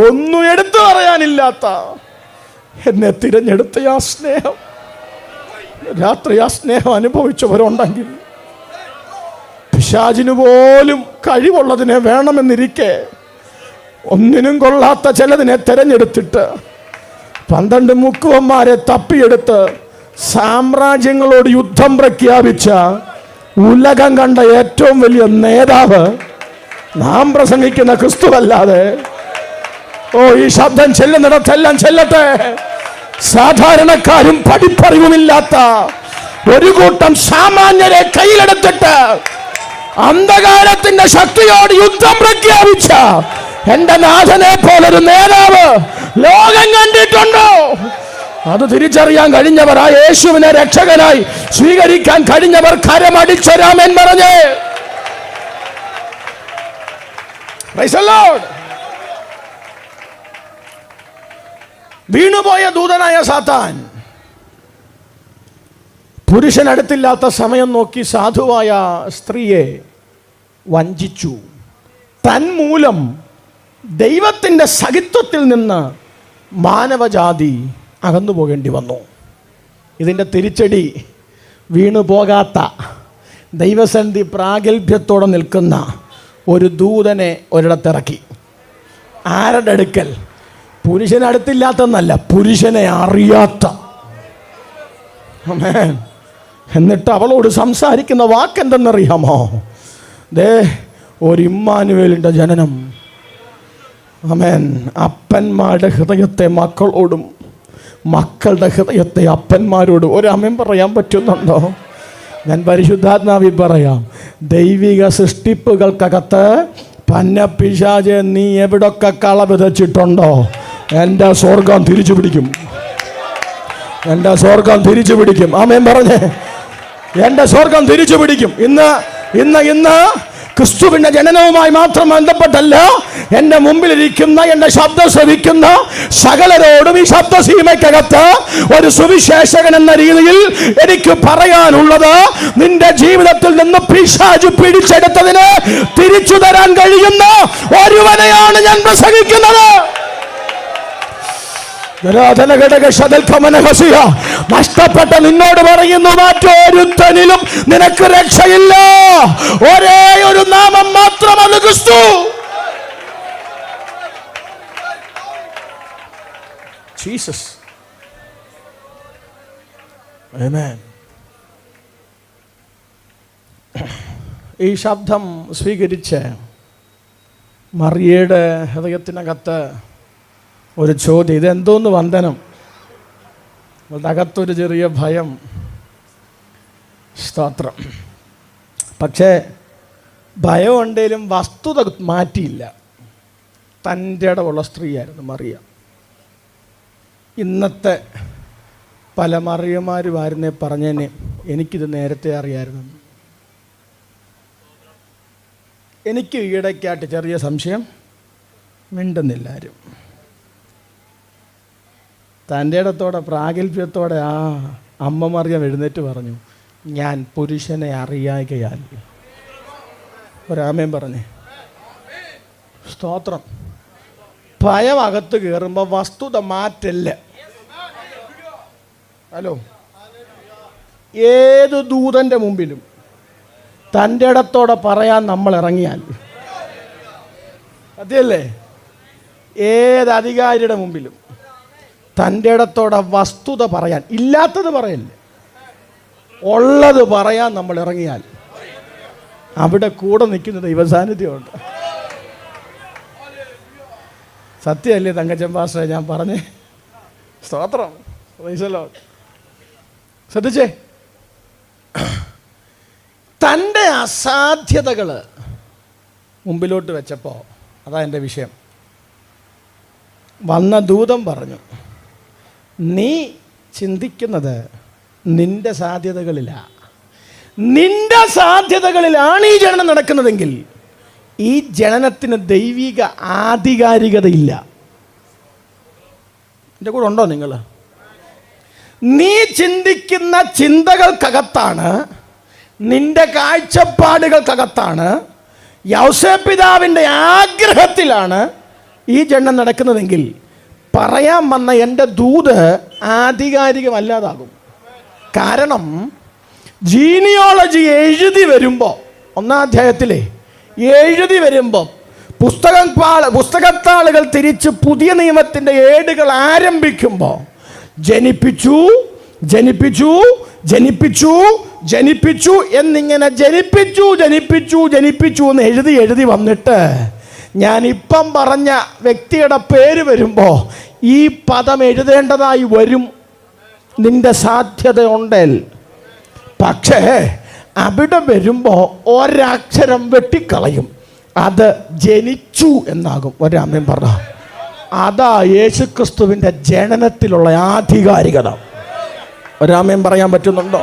ഒന്നും എടുത്തു പറയാനില്ലാത്ത എന്നെ തിരഞ്ഞെടുത്ത ആ സ്നേഹം, രാത്രി ആ സ്നേഹം അനുഭവിച്ചവരുണ്ടെങ്കിൽ, പിശാചിന് പോലും കഴിവുള്ളതിനെ വേണമെന്നിരിക്കെ ഒന്നിനും കൊള്ളാത്ത ചിലതിനെ തിരഞ്ഞെടുത്തിട്ട് 12 മുക്കുവന്മാരെ തപ്പിയെടുത്ത് സാമ്രാജ്യങ്ങളോട് യുദ്ധം പ്രഖ്യാപിച്ച ഉലകം കണ്ട ഏറ്റവും വലിയ നേതാവ് നാം പ്രസംഗിക്കുന്ന ക്രിസ്തുവല്ലാതെ. ഈ ശബ്ദം ചെല്ലുന്നിടത്തെല്ലാം ചെല്ലട്ടെ. സാധാരണക്കാരും പഠിപ്പറിവുമില്ലാത്ത ഒരു കൂട്ടം സാമാന്യരെ കയ്യിലെടുത്തിട്ട് അന്ധകാരത്തിന്റെ ശക്തിയോട് യുദ്ധം പ്രഖ്യാപിച്ച എന്റെ നാഥനെ പോലൊരു നേതാവ് ലോകം കണ്ടിട്ടുണ്ടോ? അത് തിരിച്ചറിയാൻ കഴിഞ്ഞവർ, ആ യേശുവിനെ രക്ഷകനായി സ്വീകരിക്കാൻ കഴിഞ്ഞവർ കരമടിച്ചൊരാമൻ പറഞ്ഞ്. Price the Lord. വീണുപോയ ദൂതനായ സാത്താൻ പുരുഷനടുത്തില്ലാത്ത സമയം നോക്കി സാധുവായ സ്ത്രീയെ വഞ്ചിച്ചു. തന്മൂലം ദൈവത്തിൻ്റെ സഹിത്വത്തിൽ നിന്ന് മാനവജാതി അകന്നു പോകേണ്ടി വന്നു. ഇതിൻ്റെ തിരിച്ചടി വീണു പോകാത്ത, ദൈവസന്ധി പ്രാഗൽഭ്യത്തോടെ നിൽക്കുന്ന ഒരു ദൂതനെ ഒരിടത്തിറക്കി. ആരുടെ അടുക്കൽ? പുരുഷനടുത്തില്ലാത്തെന്നല്ല, പുരുഷനെ അറിയാത്ത. എന്നിട്ട് അവളോട് സംസാരിക്കുന്ന വാക്കെന്തെന്നറിയാമോ? ദേ ഒരു ഇമ്മാനുവേലിൻ്റെ ജനനം. ആമേൻ. അപ്പന്മാരുടെ ഹൃദയത്തെ മക്കളോടും മക്കളുടെ ഹൃദയത്തെ അപ്പന്മാരോടും ഒരു അമ്മയും പറയാൻ പറ്റുന്നുണ്ടോ? ഞാൻ പരിശുദ്ധാത്മാവി പറയാം. ദൈവിക സൃഷ്ടിപ്പുകൾക്കകത്ത് പന്നപ്പിശാചെ നീ എവിടൊക്കെ കള വിതച്ചിട്ടുണ്ടോ, എൻ്റെ സ്വർഗം തിരിച്ചു പിടിക്കും. എൻ്റെ സ്വർഗം തിരിച്ചു പിടിക്കും. ആമേൻ പറഞ്ഞേ. എൻ്റെ സ്വർഗം തിരിച്ചു പിടിക്കും. ഇന്ന് ക്രിസ്തുവിൻ്റെ ജനനവുമായി മാത്രം ബന്ധപ്പെട്ടല്ല, എൻ്റെ മുമ്പിലിരിക്കുന്ന, എൻ്റെ ശബ്ദം ശ്രവിക്കുന്ന സകലരോടും ഈ ശബ്ദസീമയ്ക്കകത്ത് ഒരു സുവിശേഷകൻ എന്ന രീതിയിൽ എനിക്ക് പറയാനുള്ളത്, നിന്റെ ജീവിതത്തിൽ നിന്ന് പിശാച് പിടിച്ചെടുത്തതിന് തിരിച്ചു തരാൻ കഴിയുന്ന ഒരുവനെയാണ് ഞാൻ പ്രസംഗിക്കുന്നത്. നഷ്ടപ്പെട്ട നിന്നോട് പറയുന്നു, മറ്റൊരുത്തനിലും നിനക്ക് രക്ഷയില്ല. ഒരേ ഒരു നാമം മാത്രമാണ് ക്രിസ്തു. ജീസസ്. ആമേൻ. ഈ ശബ്ദം സ്വീകരിച്ച് മറിയയുടെ ഹൃദയത്തിനകത്ത് ഒരു ചോദ്യം, ഇതെന്തോന്ന് വന്ദനം. അകത്തൊരു ചെറിയ ഭയം. സ്തോത്രം. പക്ഷേ ഭയം ഉണ്ടെങ്കിലും വസ്തുത മാറ്റിയില്ല. തൻ്റെ ഇടമുള്ള സ്ത്രീയായിരുന്നു മറിയ. ഇന്നത്തെ പല മറിയമാരും ആയിരുന്നേ പറഞ്ഞേനെ എനിക്കിത് നേരത്തെ അറിയായിരുന്നു. എനിക്ക് ഈയിടയ്ക്കായിട്ട് ചെറിയ സംശയം, മിണ്ടുന്നില്ല ആരും. തൻ്റെ ഇടത്തോടെ പ്രാഗൽഭ്യത്തോടെ ആ അമ്മ മറിയം എഴുന്നേറ്റ് പറഞ്ഞു, ഞാൻ പുരുഷനെ അറിയാകയാൽ. ഒരാമയും പറഞ്ഞേ, സ്തോത്രം. ഭയം അകത്ത് കയറുമ്പോൾ വസ്തുത മാറ്റല്ല. ഹലോ, ഏത് ദൂതൻ്റെ മുമ്പിലും തൻ്റെ ഇടത്തോടെ പറയാൻ നമ്മൾ ഇറങ്ങിയാൽ, അതല്ലേ, ഏത് അധികാരിയുടെ മുമ്പിലും തൻ്റെ ഇടത്തോടെ വസ്തുത പറയാൻ, ഇല്ലാത്തത് പറയല്ലേ, ഉള്ളത് പറയാൻ നമ്മൾ ഇറങ്ങിയാൽ അവിടെ കൂടെ നിൽക്കുന്ന ദൈവസാന്നിധ്യമുണ്ട്. സത്യമല്ലേ തങ്കച്ചൻ പാസ്റ്ററെ ഞാൻ പറഞ്ഞേ? സ്തോത്രം. ശ്രദ്ധിച്ചേ, തൻ്റെ അസാധ്യതകൾ മുമ്പിലോട്ട് വെച്ചപ്പോൾ, അതാ എൻ്റെ വിഷയം. വന്ന ദൂതൻ പറഞ്ഞു, നീ ചിന്തിക്കുന്നത് നിന്റെ സാധ്യതകളിലാണ്, നിന്റെ സാധ്യതകളിലാണ് ഈ ജനനം നടക്കുന്നതെങ്കിൽ ഈ ജനനത്തിന് ദൈവിക ആധികാരികതയില്ല. എൻ്റെ കൂടെ ഉണ്ടോ നിങ്ങൾ? നീ ചിന്തിക്കുന്ന ചിന്തകൾക്കകത്താണ്, നിന്റെ കാഴ്ചപ്പാടുകൾക്കകത്താണ്, യൗസേപ്പ് പിതാവിൻ്റെ ആഗ്രഹത്തിലാണ് ഈ ജനനം നടക്കുന്നതെങ്കിൽ പറയാൻ വന്ന എൻ്റെ ദൂത് ആധികാരികമല്ലാതാകും. കാരണം ജീനിയോളജി എഴുതി വരുമ്പോൾ, 1-ാം അധ്യായത്തിലെ എഴുതി വരുമ്പോൾ പുസ്തകത്താളുകൾ തിരിച്ച് പുതിയ നിയമത്തിൻ്റെ ഏടുകൾ ആരംഭിക്കുമ്പോൾ ജനിപ്പിച്ചു ജനിപ്പിച്ചു ജനിപ്പിച്ചു ജനിപ്പിച്ചു എന്നിങ്ങനെ ജനിപ്പിച്ചു ജനിപ്പിച്ചു ജനിപ്പിച്ചു എന്ന് എഴുതി വന്നിട്ട് ഞാനിപ്പം പറഞ്ഞ വ്യക്തിയുടെ പേര് വരുമ്പോൾ ഈ പദം എഴുതേണ്ടതായി വരും. നിന്റെ സാധ്യത ഉണ്ടേൽ. പക്ഷേ അവിടെ വരുമ്പോൾ ഒരക്ഷരം വെട്ടിക്കളയും, അത് ജനിച്ചു എന്നാകും. ഒരാമേൻ പറഞ്ഞ, അതാ യേശുക്രിസ്തുവിൻ്റെ ജനനത്തിലുള്ള ആധികാരികത. ഒരാമേൻ പറയാൻ പറ്റുന്നുണ്ടോ?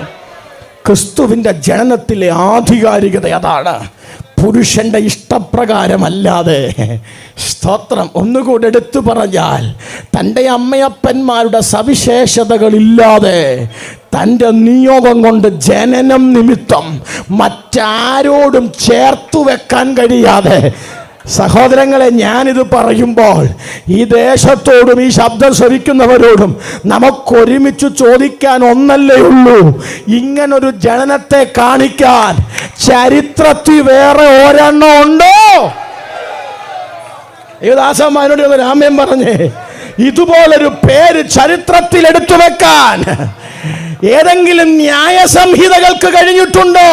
ക്രിസ്തുവിൻ്റെ ജനനത്തിലെ ആധികാരികത അതാണ്. പുരുഷൻ്റെ ഇഷ്ടപ്രകാരമല്ലാതെ. സ്തോത്രം. ഒന്നുകൂടെ എടുത്തു പറഞ്ഞാൽ, തൻ്റെ അമ്മയപ്പന്മാരുടെ സവിശേഷതകളില്ലാതെ തൻ്റെ നിയോഗം കൊണ്ട് ജനനം നിമിത്തം മറ്റാരോടും ചേർത്തു വെക്കാൻ കഴിയാതെ. സഹോദരങ്ങളെ, ഞാനിത് പറയുമ്പോൾ ഈ ദേശത്തോടും ഈ ശബ്ദം ശ്രവിക്കുന്നവരോടും നമുക്കൊരുമിച്ച് ചോദിക്കാൻ ഒന്നല്ലേ ഉള്ളൂ. ഇങ്ങനൊരു ജനനത്തെ കാണിക്കാൻ ചരിത്രത്തിൽ വേറെ ഒരെണ്ണം ഉണ്ടോ? ദേവദാസന്മാരോട് രാമൻ പറഞ്ഞേ, ഇതുപോലൊരു പേര് ചരിത്രത്തിൽ എടുത്തു വെക്കാൻ ഏതെങ്കിലും ന്യായസംഹിതകൾക്ക് കഴിഞ്ഞിട്ടുണ്ടോ?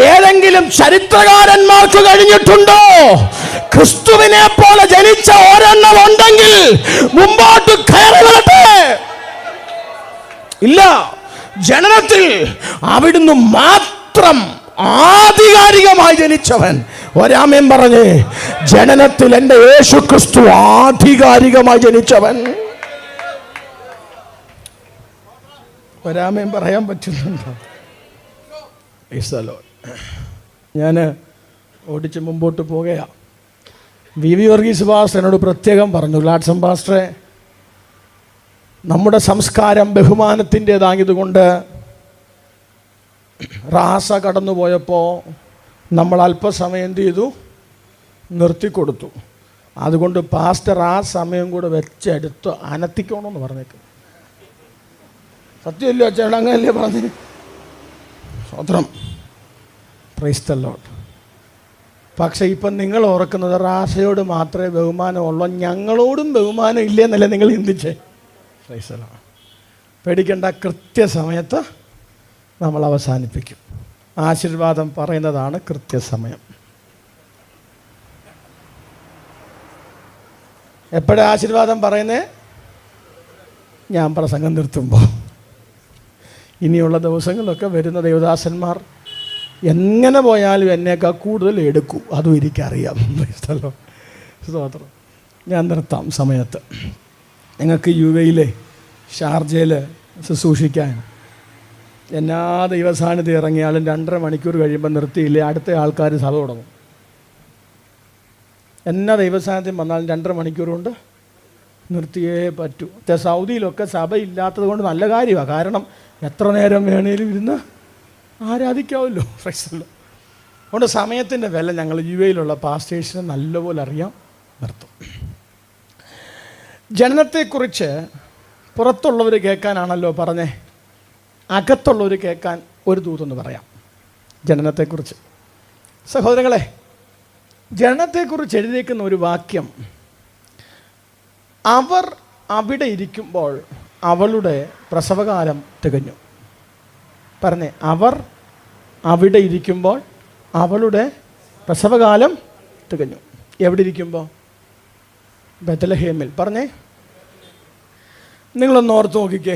ഏതെങ്കിലും ചരിത്രകാരന്മാർക്ക് കഴിഞ്ഞിട്ടുണ്ടോ? ക്രിസ്തുവിനെ പോലെ ജനിച്ച ഒരെണ്ണം ഉണ്ടെങ്കിൽ മുമ്പോട്ട് കയറി വരട്ടെ. ഇല്ല, ജനനത്തിൽ അവിടുന്ന് മാത്രം ആധികാരികമായി ജനിച്ചവൻ. ഒരാമേൻ പറഞ്ഞേ, ജനനത്തിൽ എൻ്റെ യേശു ക്രിസ്തു ആധികാരികമായി ജനിച്ചവൻ. ഒരാമേൻ പറയാൻ പറ്റുന്നുണ്ടോ? ഞാൻ ഓടിച്ച് മുമ്പോട്ട് പോകുകയാണ്. വി വർഗീസ് പാസ്റ്റർ എന്നോട് പ്രത്യേകം പറഞ്ഞു, ലാഡ്സൺ പാസ്റ്ററെ, നമ്മുടെ സംസ്കാരം ബഹുമാനത്തിൻ്റേതായതുകൊണ്ട് റാസ കടന്നുപോയപ്പോൾ നമ്മൾ അല്പസമയം എന്ത് ചെയ്തു? നിർത്തിക്കൊടുത്തു. അതുകൊണ്ട് പാസ്റ്റർ ആ സമയം കൂടെ വെച്ചെടുത്ത് അനത്തിക്കണമെന്ന് പറഞ്ഞേക്കും. സത്യമല്ലോ ചേട്ടാ, അങ്ങനല്ലേ പറഞ്ഞു? സ്വത്രം. Price the Lord. പക്ഷേ ഇപ്പം നിങ്ങൾ ഓർക്കുന്നത് റാസയോട് മാത്രമേ ബഹുമാനമുള്ളൂ, ഞങ്ങളോടും ബഹുമാനം ഇല്ലെന്നല്ലേ നിങ്ങൾ ചിന്തിച്ചേ? Price the Lord. പേടിക്കേണ്ട, കൃത്യസമയത്ത് നമ്മൾ അവസാനിപ്പിക്കും. ആശീർവാദം പറയുന്നതാണ് കൃത്യസമയം. എപ്പോഴാണ് ആശീർവാദം പറയുന്നത്? ഞാൻ പ്രസംഗം നിർത്തുമ്പോൾ. ഇനിയുള്ള ദിവസങ്ങളിലൊക്കെ വരുന്ന ദേവദാസന്മാർ എങ്ങനെ പോയാലും എന്നേക്കാൾ കൂടുതൽ എടുക്കൂ, അതും എനിക്കറിയാം. സ്തോത്രം. ഞാൻ നിർത്താം സമയത്ത്. നിങ്ങൾക്ക് യു എയിലെ ഷാർജയിൽ ശുശ്രൂഷിക്കാൻ എന്നാ ദൈവസാന്നിധ്യം ഇറങ്ങിയാലും 2.5 മണിക്കൂർ കഴിയുമ്പോൾ നിർത്തിയില്ലേ അടുത്ത ആൾക്കാർ സഭ തുടങ്ങും. എന്നാ ദൈവസാന്നിധ്യം വന്നാലും 2.5 മണിക്കൂർ കൊണ്ട് നിർത്തിയേ പറ്റൂ. സൗദിയിലൊക്കെ സഭ ഇല്ലാത്തത് കൊണ്ട് നല്ല കാര്യമാണ്. കാരണം എത്ര നേരം വേണേലും ഇരുന്ന് ആരാധിക്കാമല്ലോ. അതുകൊണ്ട് സമയത്തിൻ്റെ വില ഞങ്ങൾ UAE പാസ്റ്റേഴ്സിന് നല്ലപോലെ അറിയാം. നിർത്തും. ജനനത്തെക്കുറിച്ച് പുറത്തുള്ളവർ കേൾക്കാനാണല്ലോ പറഞ്ഞേ, അകത്തുള്ളവർ കേൾക്കാൻ ഒരു ദൂതൊന്ന് പറയാം. ജനനത്തെക്കുറിച്ച് സഹോദരങ്ങളെ, ജനനത്തെക്കുറിച്ച് എഴുതിയേക്കുന്ന ഒരു വാക്യം, അവർ അവിടെ ഇരിക്കുമ്പോൾ അവളുടെ പ്രസവകാലം തികഞ്ഞു. പറഞ്ഞേ, അവർ അവിടെ ഇരിക്കുമ്പോൾ അവളുടെ പ്രസവകാലം തികഞ്ഞു. എവിടെ ഇരിക്കുമ്പോൾ? ബെത്ലഹേമിൽ. പറഞ്ഞേ, നിങ്ങളൊന്ന് ഓർത്ത് നോക്കിക്കേ.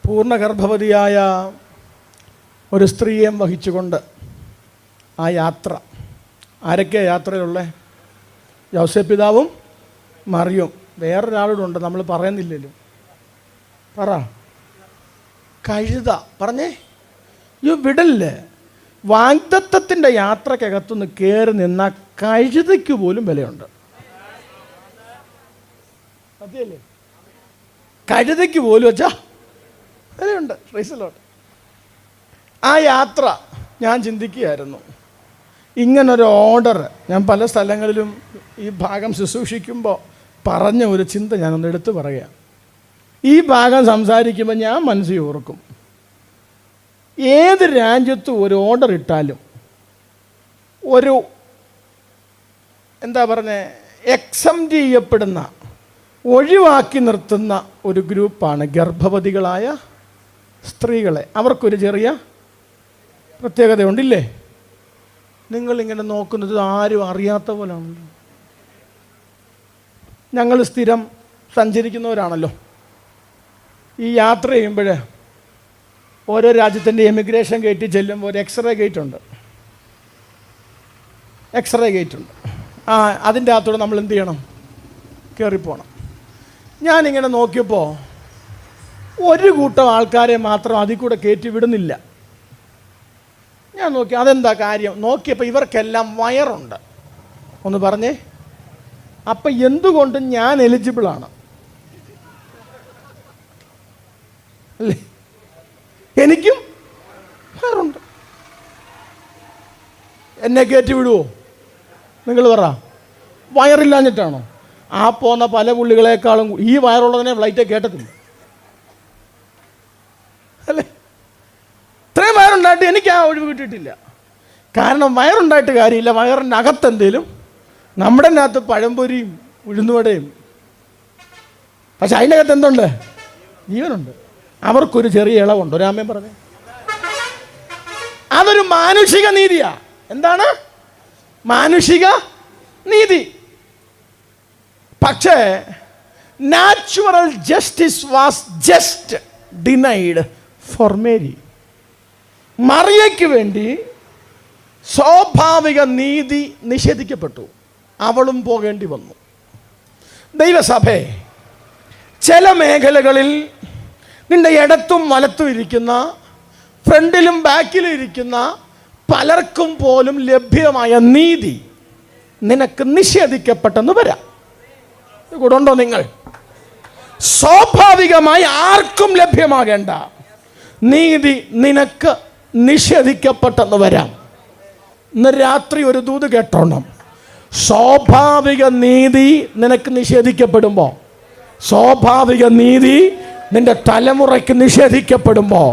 പൂർണ്ണ ഗർഭവതിയായ ഒരു സ്ത്രീയെ വഹിച്ചുകൊണ്ട് ആ യാത്ര, ആരൊക്കെയാണ് യാത്രയിലുള്ളത്? യോസേപ്പ് പിതാവും മറിയും, വേറൊരാളോടുണ്ട്, നമ്മൾ പറയുന്നില്ലല്ലോ. പറ. കഴുത. പറഞ്ഞേ, വിടല്ലേ. വാഗ്ദത്തത്തിൻ്റെ യാത്രക്കകത്തുനിന്ന് കയറി നിന്ന കഴുതയ്ക്ക് പോലും വിലയുണ്ട്. സത്യല്ലേ? കഴുതയ്ക്ക് പോലും വെച്ചാ വിലയുണ്ട്. Price the Lord. ആ യാത്ര ഞാൻ ചിന്തിക്കുകയായിരുന്നു. ഇങ്ങനൊരു ഓർഡർ ഞാൻ പല സ്ഥലങ്ങളിലും ഈ ഭാഗം ശുശ്രൂഷിക്കുമ്പോൾ പറഞ്ഞ ഒരു ചിന്ത ഞാനൊന്ന് എടുത്തു പറയുക. ഈ ഭാഗം സംസാരിക്കുമ്പോൾ ഞാൻ മനസ്സിൽ ഓർക്കും, ഏത് രാജ്യത്തും ഒരു ഓർഡർ ഇട്ടാലും ഒരു എന്താ പറഞ്ഞേ, എക്സംപ്റ്റ് ചെയ്യപ്പെടുന്ന, ഒഴിവാക്കി നിർത്തുന്ന ഒരു ഗ്രൂപ്പാണ് ഗർഭവതികളായ സ്ത്രീകളെ. അവർക്കൊരു ചെറിയ പ്രത്യേകതയുണ്ടില്ലേ? നിങ്ങളിങ്ങനെ നോക്കുന്നത് ആരും അറിയാത്ത പോലാണല്ലോ. ഞങ്ങൾ സ്ഥിരം സഞ്ചരിക്കുന്നവരാണല്ലോ. ഈ യാത്ര ചെയ്യുമ്പോൾ ഓരോ രാജ്യത്തിൻ്റെ എമിഗ്രേഷൻ ഗേറ്റിൽ ചെല്ലുമ്പോൾ ഒരു എക്സ്റേ ഗേറ്റ് ഉണ്ട്. അതിൻ്റെ അകത്തൂടെ നമ്മൾ എന്ത് ചെയ്യണം? കയറിപ്പോണം. ഞാനിങ്ങനെ നോക്കിയപ്പോൾ ഒരു കൂട്ടം ആൾക്കാരെ മാത്രം അതിൽ കൂടെ കയറ്റി വിടുന്നില്ല. ഞാൻ നോക്കി, അതെന്താ കാര്യം നോക്കിയപ്പോൾ ഇവർക്കെല്ലാം വയറുണ്ട്. ഒന്ന് പറഞ്ഞേ, അപ്പം എന്തുകൊണ്ടും ഞാൻ എലിജിബിളാണ് അല്ലേ? എനിക്കും വയറുണ്ട്. എന്നെ കയറ്റി വിടുവോ? നിങ്ങൾ പറ. വയറില്ലാഞ്ഞിട്ടാണോ? ആ പോന്ന പല പുള്ളികളെക്കാളും ഈ വയറുള്ളതിനെ ഫ്ലൈറ്റെ കേട്ടത്തില്ല അല്ലേ? ഇത്രയും വയറുണ്ടായിട്ട് എനിക്ക് ആ ഒഴിവ് കിട്ടിയിട്ടില്ല. കാരണം വയറുണ്ടായിട്ട് കാര്യമില്ല. വയറിൻ്റെ അകത്തെന്തേലും, നമ്മുടെ അകത്ത് പഴംപൊരിയും ഉഴുന്നുവടയും, പക്ഷെ അതിൻ്റെ അകത്ത് എന്തുണ്ട്? ജീവനുണ്ട്. അവർക്കൊരു ചെറിയ ഇളവുണ്ട്. ഒരാമയും പറഞ്ഞു, അതൊരു മാനുഷിക നീതിയാ. എന്താണ് മാനുഷിക നീതി? പക്ഷേ natural justice was just denied for Mary. മറിയയ്ക്ക് വേണ്ടി സ്വാഭാവിക നീതി നിഷേധിക്കപ്പെട്ടു. അവളും പോകേണ്ടി വന്നു. ദൈവസഭയെ, ചില മേഖലകളിൽ നിന്റെ ഇടത്തും വലത്തും ഇരിക്കുന്ന, ഫ്രണ്ടിലും ബാക്കിലും ഇരിക്കുന്ന പലർക്കും പോലും ലഭ്യമായ നീതി നിനക്ക് നിഷേധിക്കപ്പെട്ടെന്ന് വരാം. കൂടുണ്ടോ നിങ്ങൾ? സ്വാഭാവികമായി ആർക്കും ലഭ്യമാകേണ്ട നീതി നിനക്ക് നിഷേധിക്കപ്പെട്ടെന്ന് വരാം. ഇന്ന് രാത്രി ഒരു ദൂത് കേട്ടോണം. സ്വാഭാവിക നീതി നിനക്ക് നിഷേധിക്കപ്പെടുമ്പോൾ, സ്വാഭാവിക നീതി നിന്റെ തലമുറയ്ക്ക് നിഷേധിക്കപ്പെടുമ്പോൾ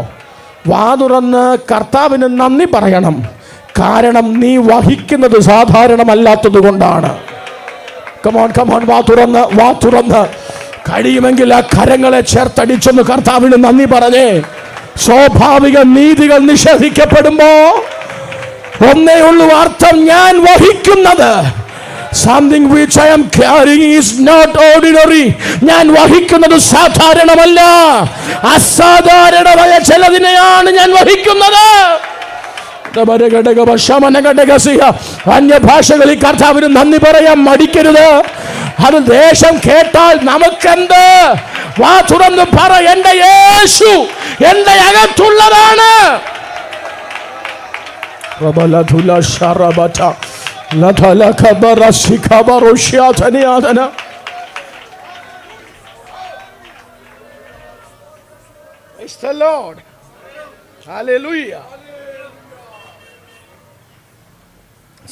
വാ തുറന്ന് കർത്താവിന് നന്ദി പറയണം. കാരണം നീ വഹിക്കുന്നത് സാധാരണമല്ലാത്തത് കൊണ്ടാണ്. കമോൺ കമോൺ, വാ തുറന്ന് കഴിയുമെങ്കിൽ ആ കരങ്ങളെ ചേർത്തടിച്ചൊന്ന് കർത്താവിന് നന്ദി പറഞ്ഞേ. സ്വാഭാവിക നീതികൾ നിഷേധിക്കപ്പെടുമ്പോ ഒന്നേ ഉള്ളൂ അർത്ഥം, ഞാൻ വഹിക്കുന്നത് something which I am carrying is not ordinary. ഞാൻ വഹിക്കുന്നത് സാധാരണമല്ല, അസാധാരണമായ ചിലതിനെയാണ് ഞാൻ വഹിക്കുന്നത്. അന്യഭാഷകളിൽ കർത്താവിന് നന്ദി പറയാൻ മടിക്കരുത്. അത് ദേശം കേട്ടാൽ നമുക്കെന്ത്? വാ തുറന്ന് പറ, എൻ്റെ യേശു എൻ്റെ അകത്തുള്ളതാണ്. Praise the Lord. Hallelujah.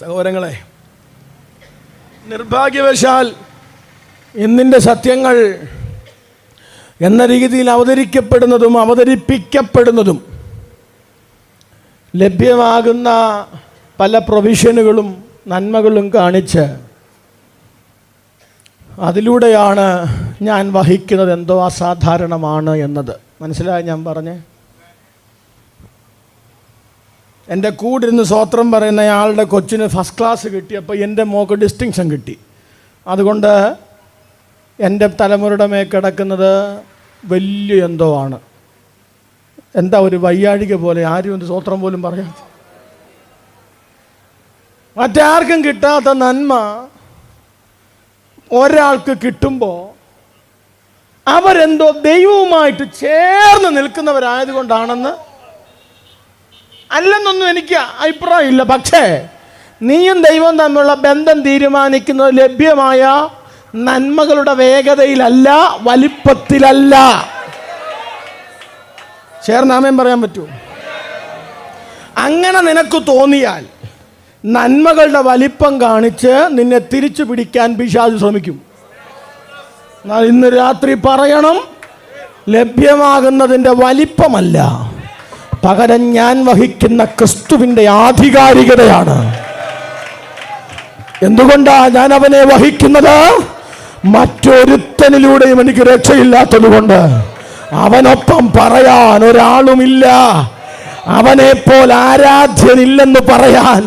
സഹോദരങ്ങളെ, നിർഭാഗ്യവശാൽ ഇന്നിൻ്റെ സത്യങ്ങൾ എന്ന രീതിയിൽ അവതരിക്കപ്പെടുന്നതും അവതരിപ്പിക്കപ്പെടുന്നതും ലഭ്യമാകുന്ന പല പ്രൊവിഷനുകളും നന്മകളും കാണിച്ച് അതിലൂടെയാണ് ഞാൻ വഹിക്കുന്നത് എന്തോ അസാധാരണമാണ് എന്നത്. മനസ്സിലായി ഞാൻ പറഞ്ഞേ? എൻ്റെ കൂടിരുന്ന് സ്വോത്രം പറയുന്ന ആളുടെ കൊച്ചിന് ഫസ്റ്റ് ക്ലാസ് കിട്ടിയപ്പോൾ എൻ്റെ മോക്ക് ഡിസ്റ്റിങ്ഷൻ കിട്ടി. അതുകൊണ്ട് എൻ്റെ തലമുറയുടെ മേൽ കിടക്കുന്നത് വലിയ എന്തോ ആണ്. എന്താ ഒരു വയ്യാഴിക പോലെ, ആരും എന്ത് സ്വോത്രം പോലും പറയാം. മറ്റാർക്കും കിട്ടാത്ത നന്മ ഒരാൾക്ക് കിട്ടുമ്പോൾ അവരെന്തോ ദൈവവുമായിട്ട് ചേർന്ന് നിൽക്കുന്നവരായതുകൊണ്ടാണെന്ന് അല്ലെന്നൊന്നും എനിക്ക് അഭിപ്രായമില്ല. പക്ഷേ നീയും ദൈവവും തമ്മിലുള്ള ബന്ധം തീരുമാനിക്കുന്നത് ലഭ്യമായ നന്മകളുടെ വേഗതയിലല്ല, വലിപ്പത്തിലല്ല. ചേർന്നാമേൻ പറയാൻ പറ്റുമോ? അങ്ങനെ നിനക്ക് തോന്നിയാൽ നന്മകളുടെ വലിപ്പം കാണിച്ച് നിന്നെ തിരിച്ചു പിടിക്കാൻ പിശാച് ശ്രമിക്കും. എന്നാൽ ഇന്ന് രാത്രി പറയണം, ലഭ്യമാകുന്നതിൻ്റെ വലിപ്പമല്ല, പകരം ഞാൻ വഹിക്കുന്ന ക്രിസ്തുവിൻ്റെ ആധികാരികതയാണ്. എന്തുകൊണ്ടാ ഞാൻ അവനെ വഹിക്കുന്നത്? മറ്റൊരുത്തനിലൂടെയും എനിക്ക് രക്ഷയില്ലാത്തത് കൊണ്ട്. അവനൊപ്പം പറയാൻ ഒരാളുമില്ല, അവനെപ്പോൾ ആരാധ്യനില്ലെന്ന് പറയാൻ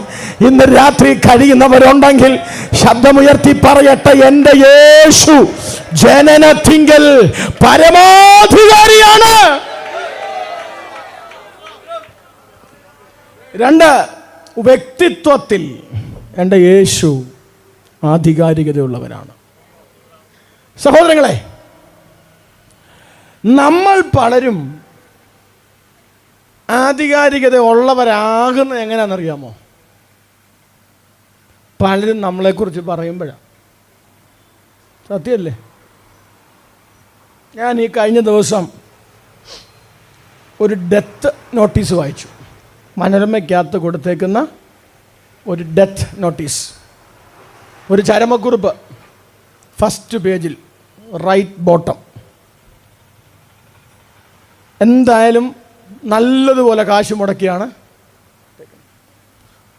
ഇന്ന് രാത്രി കഴിയുന്നവരുണ്ടെങ്കിൽ ശബ്ദമുയർത്തി പറയട്ടെ, എൻ്റെ യേശു ജനനത്തിങ്കൽ പരമാധികാരിയാണ്. 2, വ്യക്തിത്വത്തിൽ എൻ്റെ യേശു ആധികാരികതയുള്ളവനാണ്. സഹോദരങ്ങളെ, നമ്മൾ പലരും ആധികാരികത ഉള്ളവരാകുന്നത് എങ്ങനെയാണെന്നറിയാമോ? പലരും നമ്മളെക്കുറിച്ച് പറയുമ്പോഴാണ്. സത്യമല്ലേ? ഞാൻ ഈ കഴിഞ്ഞ ദിവസം ഒരു ഡെത്ത് നോട്ടീസ് വായിച്ചു. മനോരമയ്ക്കകത്ത് കൊടുത്തേക്കുന്ന ഒരു ഡെത്ത് നോട്ടീസ്, ഒരു ചരമക്കുറിപ്പ്, ഫസ്റ്റ് പേജിൽ റൈറ്റ് ബോട്ടം. എന്തായാലും നല്ലതുപോലെ കാശ് മുടക്കിയാണ്.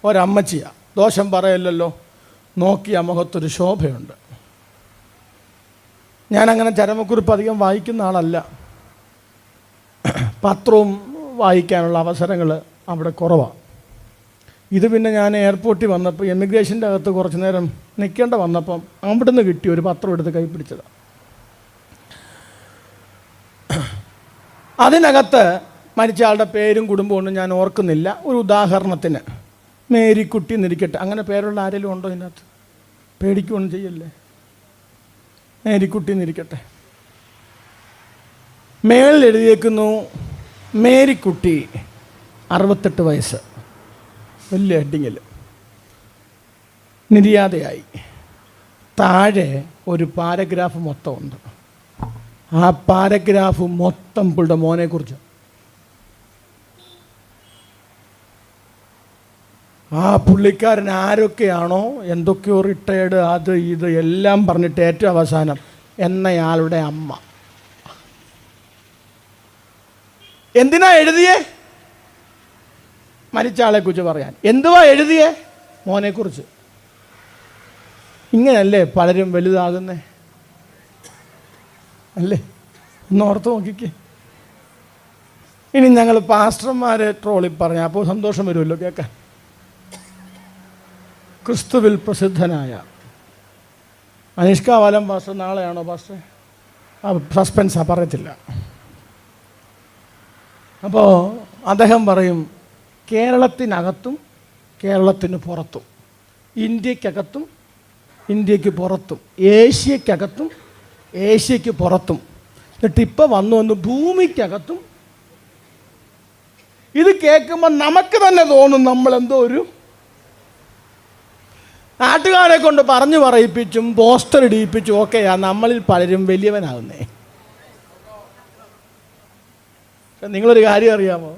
ഒരമ്മച്ചിയാണ്, ദോഷം പറയല്ലോ, നോക്കിയ മുഖത്തൊരു ശോഭയുണ്ട്. ഞാനങ്ങനെ ചരമക്കുറിപ്പ് അധികം വായിക്കുന്ന ആളല്ല. പത്രവും വായിക്കാനുള്ള അവസരങ്ങൾ അവിടെ കുറവാണ്. ഇത് പിന്നെ ഞാൻ എയർപോർട്ടിൽ വന്നപ്പോൾ എമിഗ്രേഷൻ്റെ അകത്ത് കുറച്ച് നേരം നിൽക്കേണ്ട വന്നപ്പം അവിടുന്ന് കിട്ടി ഒരു പത്രം എടുത്ത് കൈ പിടിച്ചതാണ്. അതിനകത്ത് മരിച്ച ആളുടെ പേരും കുടുംബമൊന്നും ഞാൻ ഓർക്കുന്നില്ല. ഒരു ഉദാഹരണത്തിന് മേരിക്കുട്ടി എന്നിരിക്കട്ടെ. അങ്ങനെ പേരുള്ള ആരെങ്കിലും ഉണ്ടോ ഇതിനകത്ത്? പേടിക്കുകയൊന്നും ചെയ്യല്ലേ. മേരിക്കുട്ടി എന്നിരിക്കട്ടെ. മേളിൽ എഴുതിയേക്കുന്നു, മേരിക്കുട്ടി 68 വയസ്സ്. വലിയ ഹെഡിങ്ങിൽ നിര്യാതയായി. താഴെ ഒരു പാരഗ്രാഫ് മൊത്തം ഉണ്ട്. ആ പാരഗ്രാഫ് മൊത്തം പുള്ളിയുടെ മോനെക്കുറിച്ച്. ആ പുള്ളിക്കാരൻ ആരൊക്കെയാണോ എന്തൊക്കെയോ റിട്ടയേർഡ് അത് ഇത് എല്ലാം പറഞ്ഞിട്ട് ഏറ്റവും അവസാനം എന്നയാളുടെ അമ്മ. എന്തിനാ എഴുതിയേ? മരിച്ച ആളെക്കുറിച്ച് പറയാൻ. എന്തുവാ എഴുതിയേ? മോനെക്കുറിച്ച്. ഇങ്ങനെയല്ലേ പലരും വലുതാകുന്നേ? അല്ലേ? ഒന്ന് ഓർത്ത് നോക്കിക്കേ. ഇനി ഞങ്ങൾ പാസ്റ്റർമാരെ ട്രോളി പറഞ്ഞ അപ്പോൾ സന്തോഷം വരുമല്ലോ കേൾക്കാൻ. ക്രിസ്തുവിൽ പ്രസിദ്ധനായ അനിഷ്കാവാലം പാസ്റ്റർ നാളെയാണോ പാസ്റ്റർ? സസ്പെൻസാ, പറയത്തില്ല. അപ്പോൾ അദ്ദേഹം പറയും, കേരളത്തിനകത്തും കേരളത്തിന് പുറത്തും, ഇന്ത്യക്കകത്തും ഇന്ത്യക്ക് പുറത്തും, ഏഷ്യക്കകത്തും ഏഷ്യക്ക് പുറത്തും എന്നിട്ട് ഇപ്പം വന്നു ഭൂമിക്കകത്തും. ഇത് കേൾക്കുമ്പോൾ നമുക്ക് തന്നെ തോന്നും നമ്മളെന്തോ ഒരു നാട്ടുകാരെ കൊണ്ട് പറഞ്ഞു പറയിപ്പിച്ചും പോസ്റ്റർ ഇടിയിപ്പിച്ചും ഒക്കെയാ നമ്മളിൽ പലരും വലിയവനാകുന്നേ. നിങ്ങളൊരു കാര്യം അറിയാമോ?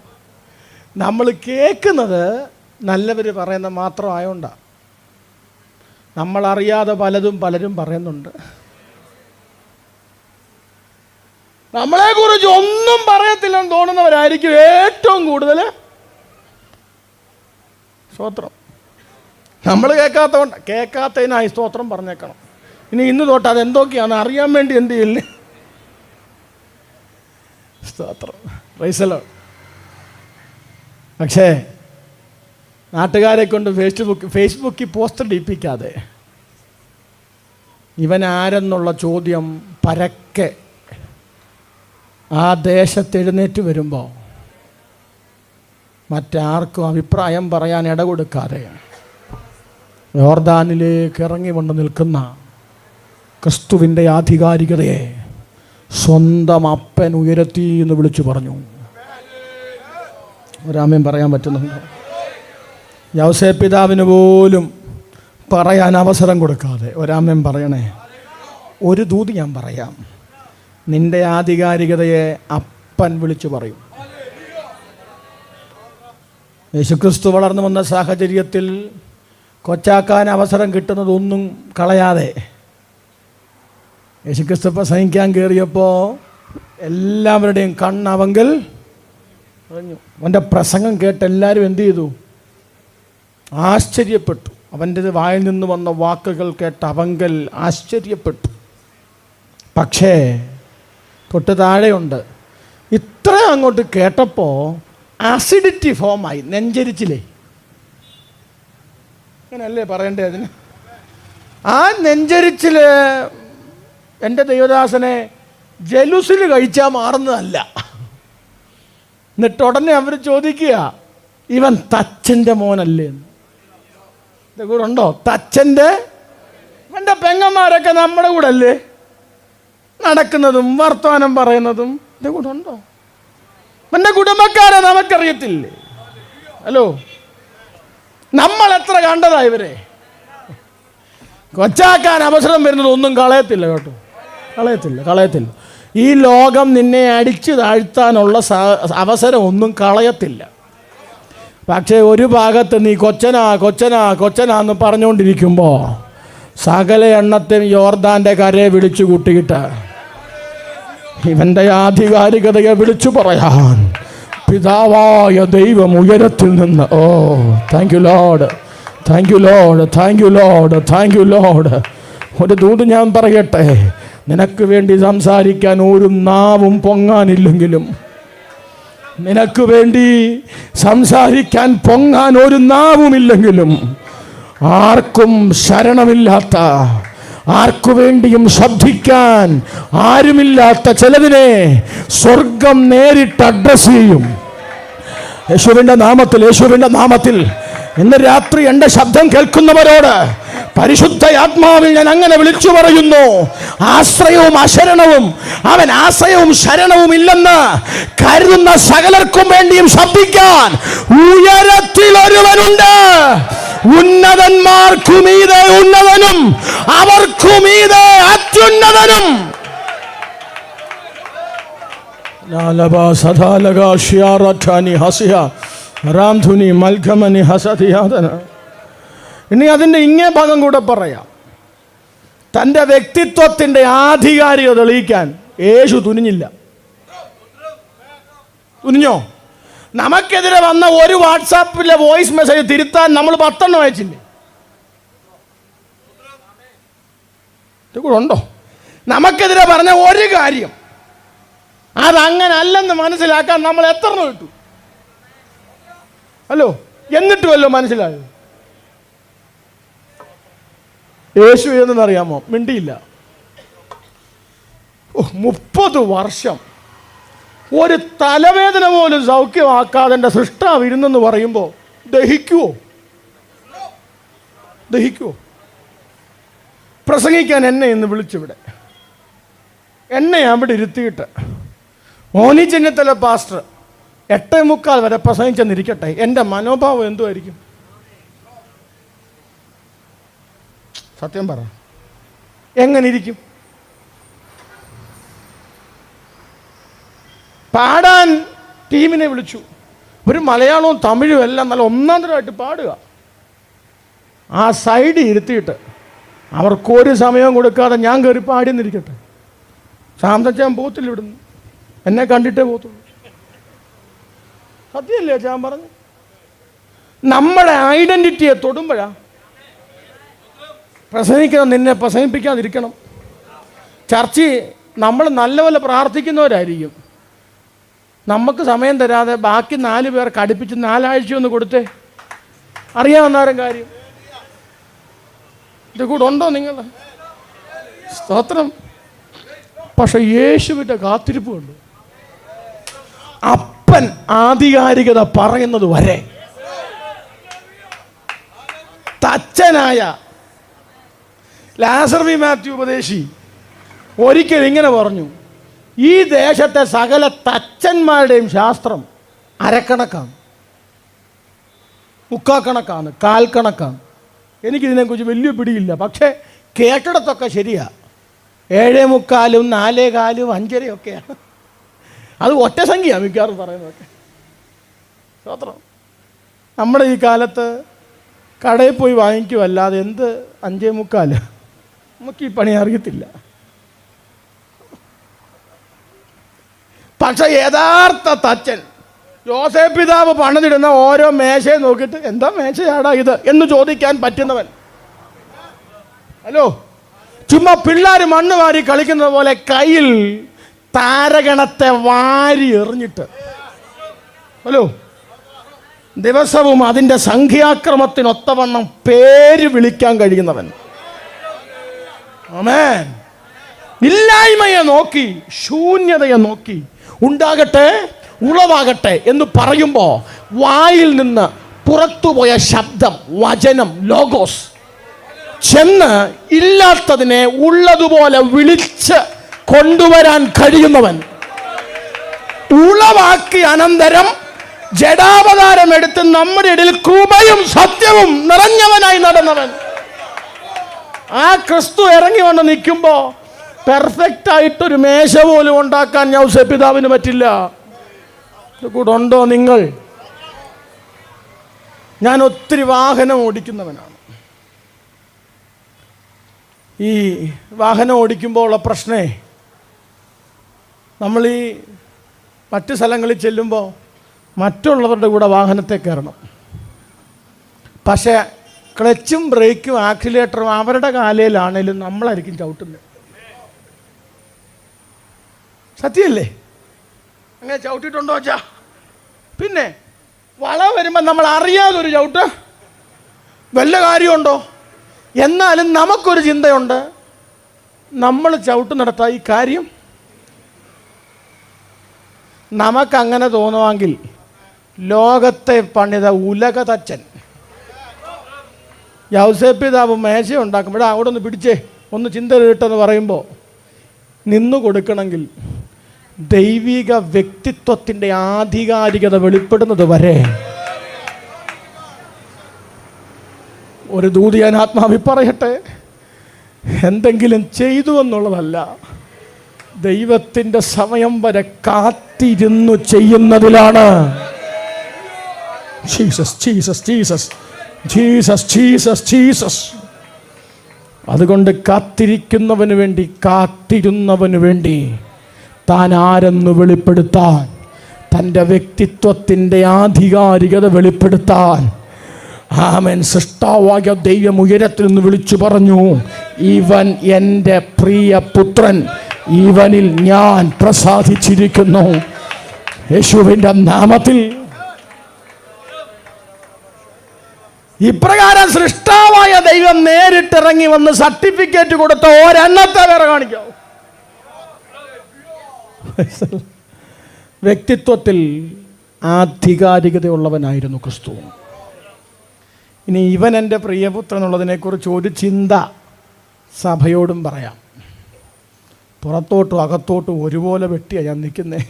നമ്മൾ കേൾക്കുന്നത് നല്ലവർ പറയുന്ന മാത്രം ആയതുകൊണ്ടാണ്. നമ്മളറിയാതെ പലരും പറയുന്നുണ്ട്. നമ്മളെക്കുറിച്ച് ഒന്നും പറയത്തില്ലെന്ന് തോന്നുന്നവരായിരിക്കും ഏറ്റവും കൂടുതൽ സ്തോത്രം. നമ്മൾ കേൾക്കാത്തതിനായി സ്തോത്രം പറഞ്ഞേക്കണം. ഇനി ഇന്ന് തൊട്ട് അതെന്തൊക്കെയാണ് അറിയാൻ വേണ്ടി എന്ത് ചെയ്യില്ലേ? സ്തോത്രം, പ്രൈസ് ദി ലോർഡ്. പക്ഷേ നാട്ടുകാരെ കൊണ്ട് ഫേസ്ബുക്കിൽ പോസ്റ്റർ ഇടിപ്പിക്കാതെ ഇവൻ ആരെന്നുള്ള ചോദ്യം പരക്കെ ആ ദേശത്ത് എഴുന്നേറ്റ് വരുമ്പോൾ മറ്റാർക്കും അഭിപ്രായം പറയാൻ ഇട കൊടുക്കാതെ യോർദാനിലേക്ക് ഇറങ്ങി വന്ന് നിൽക്കുന്ന ക്രിസ്തുവിൻ്റെ ആധികാരികതയെ സ്വന്തം അപ്പൻ ഉയരത്തി എന്ന് വിളിച്ചു പറഞ്ഞു. ഒരാമേൻ പറയാൻ പറ്റുന്നുണ്ടോ? യൗസേപ്പ് പിതാവിന് പോലും പറയാൻ അവസരം കൊടുക്കാതെ ഒരാമേൻ പറയണേ. ഒരു ദൂത് ഞാൻ പറയാം, നിന്റെ ആധികാരികതയെ അപ്പൻ വിളിച്ചു പറയും. യേശുക്രിസ്തു വളർന്നു വന്ന സാഹചര്യത്തിൽ കൊച്ചാക്കാൻ അവസരം കിട്ടുന്നതൊന്നും കളയാതെ യേശുക്രിസ്തു പ്രസംഗിക്കാൻ കയറിയപ്പോൾ എല്ലാവരുടെയും കണ്ണവങ്കൽ പറഞ്ഞു. അവൻ്റെ പ്രസംഗം കേട്ട് എല്ലാവരും എന്തു ചെയ്തു? ആശ്ചര്യപ്പെട്ടു. അവൻ്റെ വായിൽ നിന്ന് വന്ന വാക്കുകൾ കേട്ട് അവങ്കൽ ആശ്ചര്യപ്പെട്ടു. പക്ഷേ തൊട്ട് താഴെയുണ്ട്, ഇത്ര അങ്ങോട്ട് കേട്ടപ്പോൾ ആസിഡിറ്റി ഫോമായി, നെഞ്ചരിച്ചില്ലേ? അങ്ങനല്ലേ പറയണ്ടേ അതിന്? ആ നെഞ്ചരിച്ചിൽ എൻ്റെ ദൈവദാസനെ ജലൂസിൽ കഴിച്ചാൽ മാറുന്നതല്ല. എന്നിട്ട് ഉടനെ അവർ ചോദിക്കുക, ഇവൻ തച്ചൻ്റെ മോനല്ലേ? ഇത് കൂടെ ഉണ്ടോ? തച്ചൻ്റെ എൻ്റെ പെങ്ങന്മാരൊക്കെ നമ്മുടെ കൂടെ അല്ലേ നടക്കുന്നതും വർത്തമാനം പറയുന്നതും? ഇത് കൂടെ ഉണ്ടോ? എൻ്റെ കുടുംബക്കാരെ നമുക്കറിയത്തില്ലേ? ഹലോ, നമ്മൾ എത്ര കണ്ടതാ ഇവരെ? കൊച്ചാക്കാൻ അവസരം വരുന്നത് ഒന്നും കളയത്തില്ല കേട്ടോ, കളയത്തില്ല. ഈ ലോകം നിന്നെ അടിച്ചു താഴ്ത്താനുള്ള അവസരം ഒന്നും കളയത്തില്ല. പക്ഷേ ഒരു ഭാഗത്ത് നീ കൊച്ചനാന്ന് പറഞ്ഞുകൊണ്ടിരിക്കുമ്പോൾ സകല എണ്ണത്തെയും യോർദാൻ്റെ കരയെ വിളിച്ചു കൂട്ടിയിട്ട് ഇവൻ്റെ ആധികാരികതയെ വിളിച്ചു പറയാൻ പിതാവായ ദൈവം ഉയരത്തിൽ നിന്ന്, oh thank you lord, thank you lord, thank you lord, thank you lord. ഒരു ദൂത് ഞാൻ പറയട്ടെ, നിനക്ക് വേണ്ടി സംസാരിക്കാൻ ഒരു നാവും പൊങ്ങാനില്ലെങ്കിലും, നിനക്ക് വേണ്ടി സംസാരിക്കാൻ പൊങ്ങാൻ ഒരു നാവുമില്ലെങ്കിലും, ആർക്കും ശരണമില്ലാത്ത, ആർക്കു വേണ്ടിയും ശബ്ദിക്കാൻ ആരുമില്ലാത്ത ചിലതിനെ സ്വർഗം നേരിട്ട് അഡ്രസ് ചെയ്യും. യേശുവിൻ്റെ നാമത്തിൽ ഇന്ന് രാത്രി എൻ്റെ ശബ്ദം കേൾക്കുന്നവരോട് പരിശുദ്ധ ആത്മാവിൽ ഞാൻ അങ്ങനെ വിളിച്ചു പറയുന്നു, ആശ്രയവും അശരണവും അവൻ ആശ്രയവും ശരണവും ഇല്ലെന്ന് കരുതുന്ന സകലർക്കും വേണ്ടിയും ശബ്ദിക്കാൻ ഉയരത്തിൽ ഒരുവനുണ്ട്. ഉന്നതന്മാർക്കുമീതെ ഉന്നതനും അവർക്കുമീതെ അത്യുന്നതനും. ഇനി അതിൻ്റെ ഇങ്ങേ ഭാഗം കൂടെ പറയാം. തൻ്റെ വ്യക്തിത്വത്തിൻ്റെ ആധികാരികത തെളിയിക്കാൻ യേശു തുനിഞ്ഞില്ല. തുനിഞ്ഞോ? നമുക്കെതിരെ വന്ന ഒരു വാട്സാപ്പിലെ വോയിസ് മെസ്സേജ് തിരുത്താൻ നമ്മൾ 10 അയച്ചില്ലേ? ഇത് കൂടെ ഉണ്ടോ? നമുക്കെതിരെ പറഞ്ഞ ഒരു കാര്യം അതങ്ങനെ അല്ലെന്ന് മനസ്സിലാക്കാൻ നമ്മൾ എത്ര കിട്ടു? ഹലോ, എന്നിട്ടുമല്ലോ മനസ്സിലായോ? യേശു എന്തെന്നറിയാമോ? മിണ്ടിയില്ല. 30 വർഷം ഒരു തലവേദന പോലും സൗഖ്യമാക്കാതെ എൻ്റെ സൃഷ്ടാവ് ഇരുന്നെന്ന് പറയുമ്പോൾ ദഹിക്കുവോ? പ്രസംഗിക്കാൻ എന്നെ ഇന്ന് വിളിച്ചിവിടെ. എന്നെ അവിടെ ഇരുത്തിയിട്ട് മോനി ചെന്നിത്തല പാസ്റ്റർ 8:45 വരെ പ്രസംഗിച്ചെന്നിരിക്കട്ടെ, എൻ്റെ മനോഭാവം എന്തുമായിരിക്കും? സത്യം പറ, എങ്ങനെ ഇരിക്കും? പാടാൻ ടീമിനെ വിളിച്ചു. ഒരു മലയാളവും തമിഴും എല്ലാം നല്ല ഒന്നാം തരമായിട്ട് പാടുക. ആ സൈഡിൽ ഇരുത്തിയിട്ട് അവർക്കൊരു സമയം കൊടുക്കാതെ ഞാൻ കയറി പാടിയെന്നിരിക്കട്ടെ. സാന്തച്ചാൻ പോത്തില്ല ഇവിടുന്ന്, എന്നെ കണ്ടിട്ടേ പോത്തുള്ളൂ. സത്യമല്ലേ ഞാൻ പറഞ്ഞു? നമ്മുടെ ഐഡൻറ്റിറ്റിയെ തൊടുമ്പോഴാ പ്രസംഗിക്കണം. നിന്നെ പ്രസംഗിപ്പിക്കാതിരിക്കണം. ചർച്ച നമ്മൾ നല്ലപോലെ പ്രാർത്ഥിക്കുന്നവരായിരിക്കും. നമുക്ക് സമയം തരാതെ ബാക്കി 4 പേർക്ക് അടുപ്പിച്ച് 4 ആഴ്ച ഒന്ന് കൊടുത്തേ. അറിയാവുന്നവരും കാര്യം ഇത് കൂടെ ഉണ്ടോ നിങ്ങൾ? സ്തോത്രം. പക്ഷെ യേശുവിൻ്റെ കാത്തിരിപ്പുണ്ട്. അപ്പൻ ആധികാരികത പറയുന്നത് വരെ തച്ചനായ ലാസർ വി മാത്യു ഉപദേശി ഒരിക്കൽ ഇങ്ങനെ പറഞ്ഞു, ഈ ദേശത്തെ സകല തച്ചന്മാരുടെയും ശാസ്ത്രം അരക്കണക്കാണ്, മുക്കാക്കണക്കാണ്, കാൽക്കണക്കാണ്. എനിക്കിതിനെക്കുറിച്ച് വലിയ പിടിയില്ല, പക്ഷേ കേട്ടിടത്തൊക്കെ ശരിയാ. 7:45, 4:15, 5:30 ഒക്കെയാണ്. അത് ഒറ്റ സംഖ്യയാണ് മിക്കവാറും പറയുന്നതൊക്കെ. സ്വത്രം. നമ്മുടെ ഈ കാലത്ത് കടയിൽ പോയി വാങ്ങിക്കുമല്ലാതെ എന്ത് 5:45, നമുക്ക് ഈ പണി അറിയത്തില്ല. പക്ഷെ യഥാർത്ഥ തച്ചൻ യോസേപ്പ് പിതാവ് പണിതിടുന്ന ഓരോ മേശയെ നോക്കിയിട്ട് എന്താ മേശയാടാ ഇത് എന്ന് ചോദിക്കാൻ പറ്റുന്നവൻ. ഹലോ, ചുമ്മാ പിള്ളേർ മണ്ണ് വാരി കളിക്കുന്നത് പോലെ കയ്യിൽ താരഗണത്തെ വാരി എറിഞ്ഞിട്ട്, ഹലോ, ദിവസവും അതിൻ്റെ സംഖ്യാക്രമത്തിനൊത്തവണ്ണം പേര് വിളിക്കാൻ കഴിയുന്നവൻ. ആമേൻ. ഇല്ലായ്മയെ നോക്കി, ശൂന്യതയെ നോക്കി ഉണ്ടാകട്ടെ, ഉളവാകട്ടെ എന്ന് പറയുമ്പോൾ വായിൽ നിന്ന് പുറത്തുപോയ ശബ്ദം, വചനം, ലോഗോസ് ചെന്ന് ഇല്ലാത്തതിനെ ഉള്ളതുപോലെ വിളിച്ച് കൊണ്ടുവരാൻ കഴിയുന്നവൻ. ഉളവാക്കി അനന്തരം ജഡാവതാരം എടുത്ത് നമ്മുടെ ഇടയിൽ കൃപയും സത്യവും നിറഞ്ഞവനായി നടന്നവൻ. ആ ക്രിസ്തു ഇറങ്ങി വന്ന് നിൽക്കുമ്പോൾ പെർഫെക്റ്റ് ആയിട്ടൊരു മേശ പോലും ഉണ്ടാക്കാൻ യോസേപ്പ് പിതാവിന് പറ്റില്ല. ഇത് കൂടെ ഉണ്ടോ നിങ്ങൾ? ഞാൻ ഒത്തിരി വാഹനം ഓടിക്കുന്നവനാണ്. ഈ വാഹനം ഓടിക്കുമ്പോൾ ഉള്ള പ്രശ്നേ, നമ്മൾ ഈ മറ്റു സ്ഥലങ്ങളിൽ ചെല്ലുമ്പോൾ മറ്റുള്ളവരുടെ കൂടെ വാഹനത്തെ കയറണം. പക്ഷേ ക്ലച്ചും ബ്രേക്കും ആക്സിലേറ്ററും അവരുടെ കാലയിലാണേലും നമ്മളായിരിക്കും ചവിട്ടുന്നത്. സത്യമല്ലേ? അങ്ങനെ ചവിട്ടിയിട്ടുണ്ടോ വെച്ചാ? പിന്നെ വളവ് വരുമ്പോൾ നമ്മൾ അറിയാതൊരു ചവിട്ട് വല്ല കാര്യമുണ്ടോ? എന്നാലും നമുക്കൊരു ചിന്തയുണ്ട്, നമ്മൾ ചവിട്ടുന്നിടത്താ ഈ കാര്യം. നമുക്കങ്ങനെ തോന്നുമെങ്കിൽ ലോകത്തെ പണിത ഉലക തച്ചൻ യോസേപ്പ് പിതാവ് മേശ ഉണ്ടാക്കുമ്പോൾ അവിടെ ഒന്ന് പിടിച്ചേ, ഒന്ന് ചിന്ത കിട്ടെന്ന് പറയുമ്പോൾ നിന്നു കൊടുക്കണമെങ്കിൽ ദൈവിക വ്യക്തിത്വത്തിൻ്റെ ആധികാരികത വെളിപ്പെടുന്നത് വരെ ഒരു ദൂത് ഞാൻ ആത്മാവി പറയട്ടെ, എന്തെങ്കിലും ചെയ്തു എന്നുള്ളതല്ല, ദൈവത്തിൻ്റെ സമയം വരെ കാത്തിരുന്നു ചെയ്യുന്നതിലാണ്. Jesus Jesus Jesus Jesus Jesus Jesus. അതുകൊണ്ട് കാത്തിരിക്കുന്നവന് വേണ്ടി, കാത്തിരുന്നവന് വേണ്ടി താൻ ആരെന്ന് വെളിപ്പെടുത്താൻ, തൻ്റെ വ്യക്തിത്വത്തിൻ്റെ ആധികാരികത വെളിപ്പെടുത്താൻ, ആമേൻ, സൃഷ്ടാവായ ദൈവം ഉയരത്തിൽ നിന്ന് വിളിച്ചു പറഞ്ഞു, ഇവൻ എൻ്റെ പ്രിയ പുത്രൻ, ഇവനിൽ ഞാൻ പ്രസാദിച്ചിരിക്കുന്നു. യേശുവിൻ്റെ നാമത്തിൽ. ഇപ്രകാരം സൃഷ്ടാവായ ദൈവം നേരിട്ടിറങ്ങി വന്ന് സർട്ടിഫിക്കറ്റ് കൊടുത്ത ഒരെണ്ണത്തെ വേറെ കാണിക്കാവൂ. വ്യക്തിത്വത്തിൽ ആധികാരികതയുള്ളവനായിരുന്നു ക്രിസ്തു. ഇനി ഇവൻ എൻ്റെ പ്രിയപുത്രൻ എന്നുള്ളതിനെക്കുറിച്ച് ഒരു ചിന്ത സഭയോടും പറയാം. പുറത്തോട്ടും അകത്തോട്ടും ഒരുപോലെ വെട്ടിയാണ് ഞാൻ നിൽക്കുന്നത്.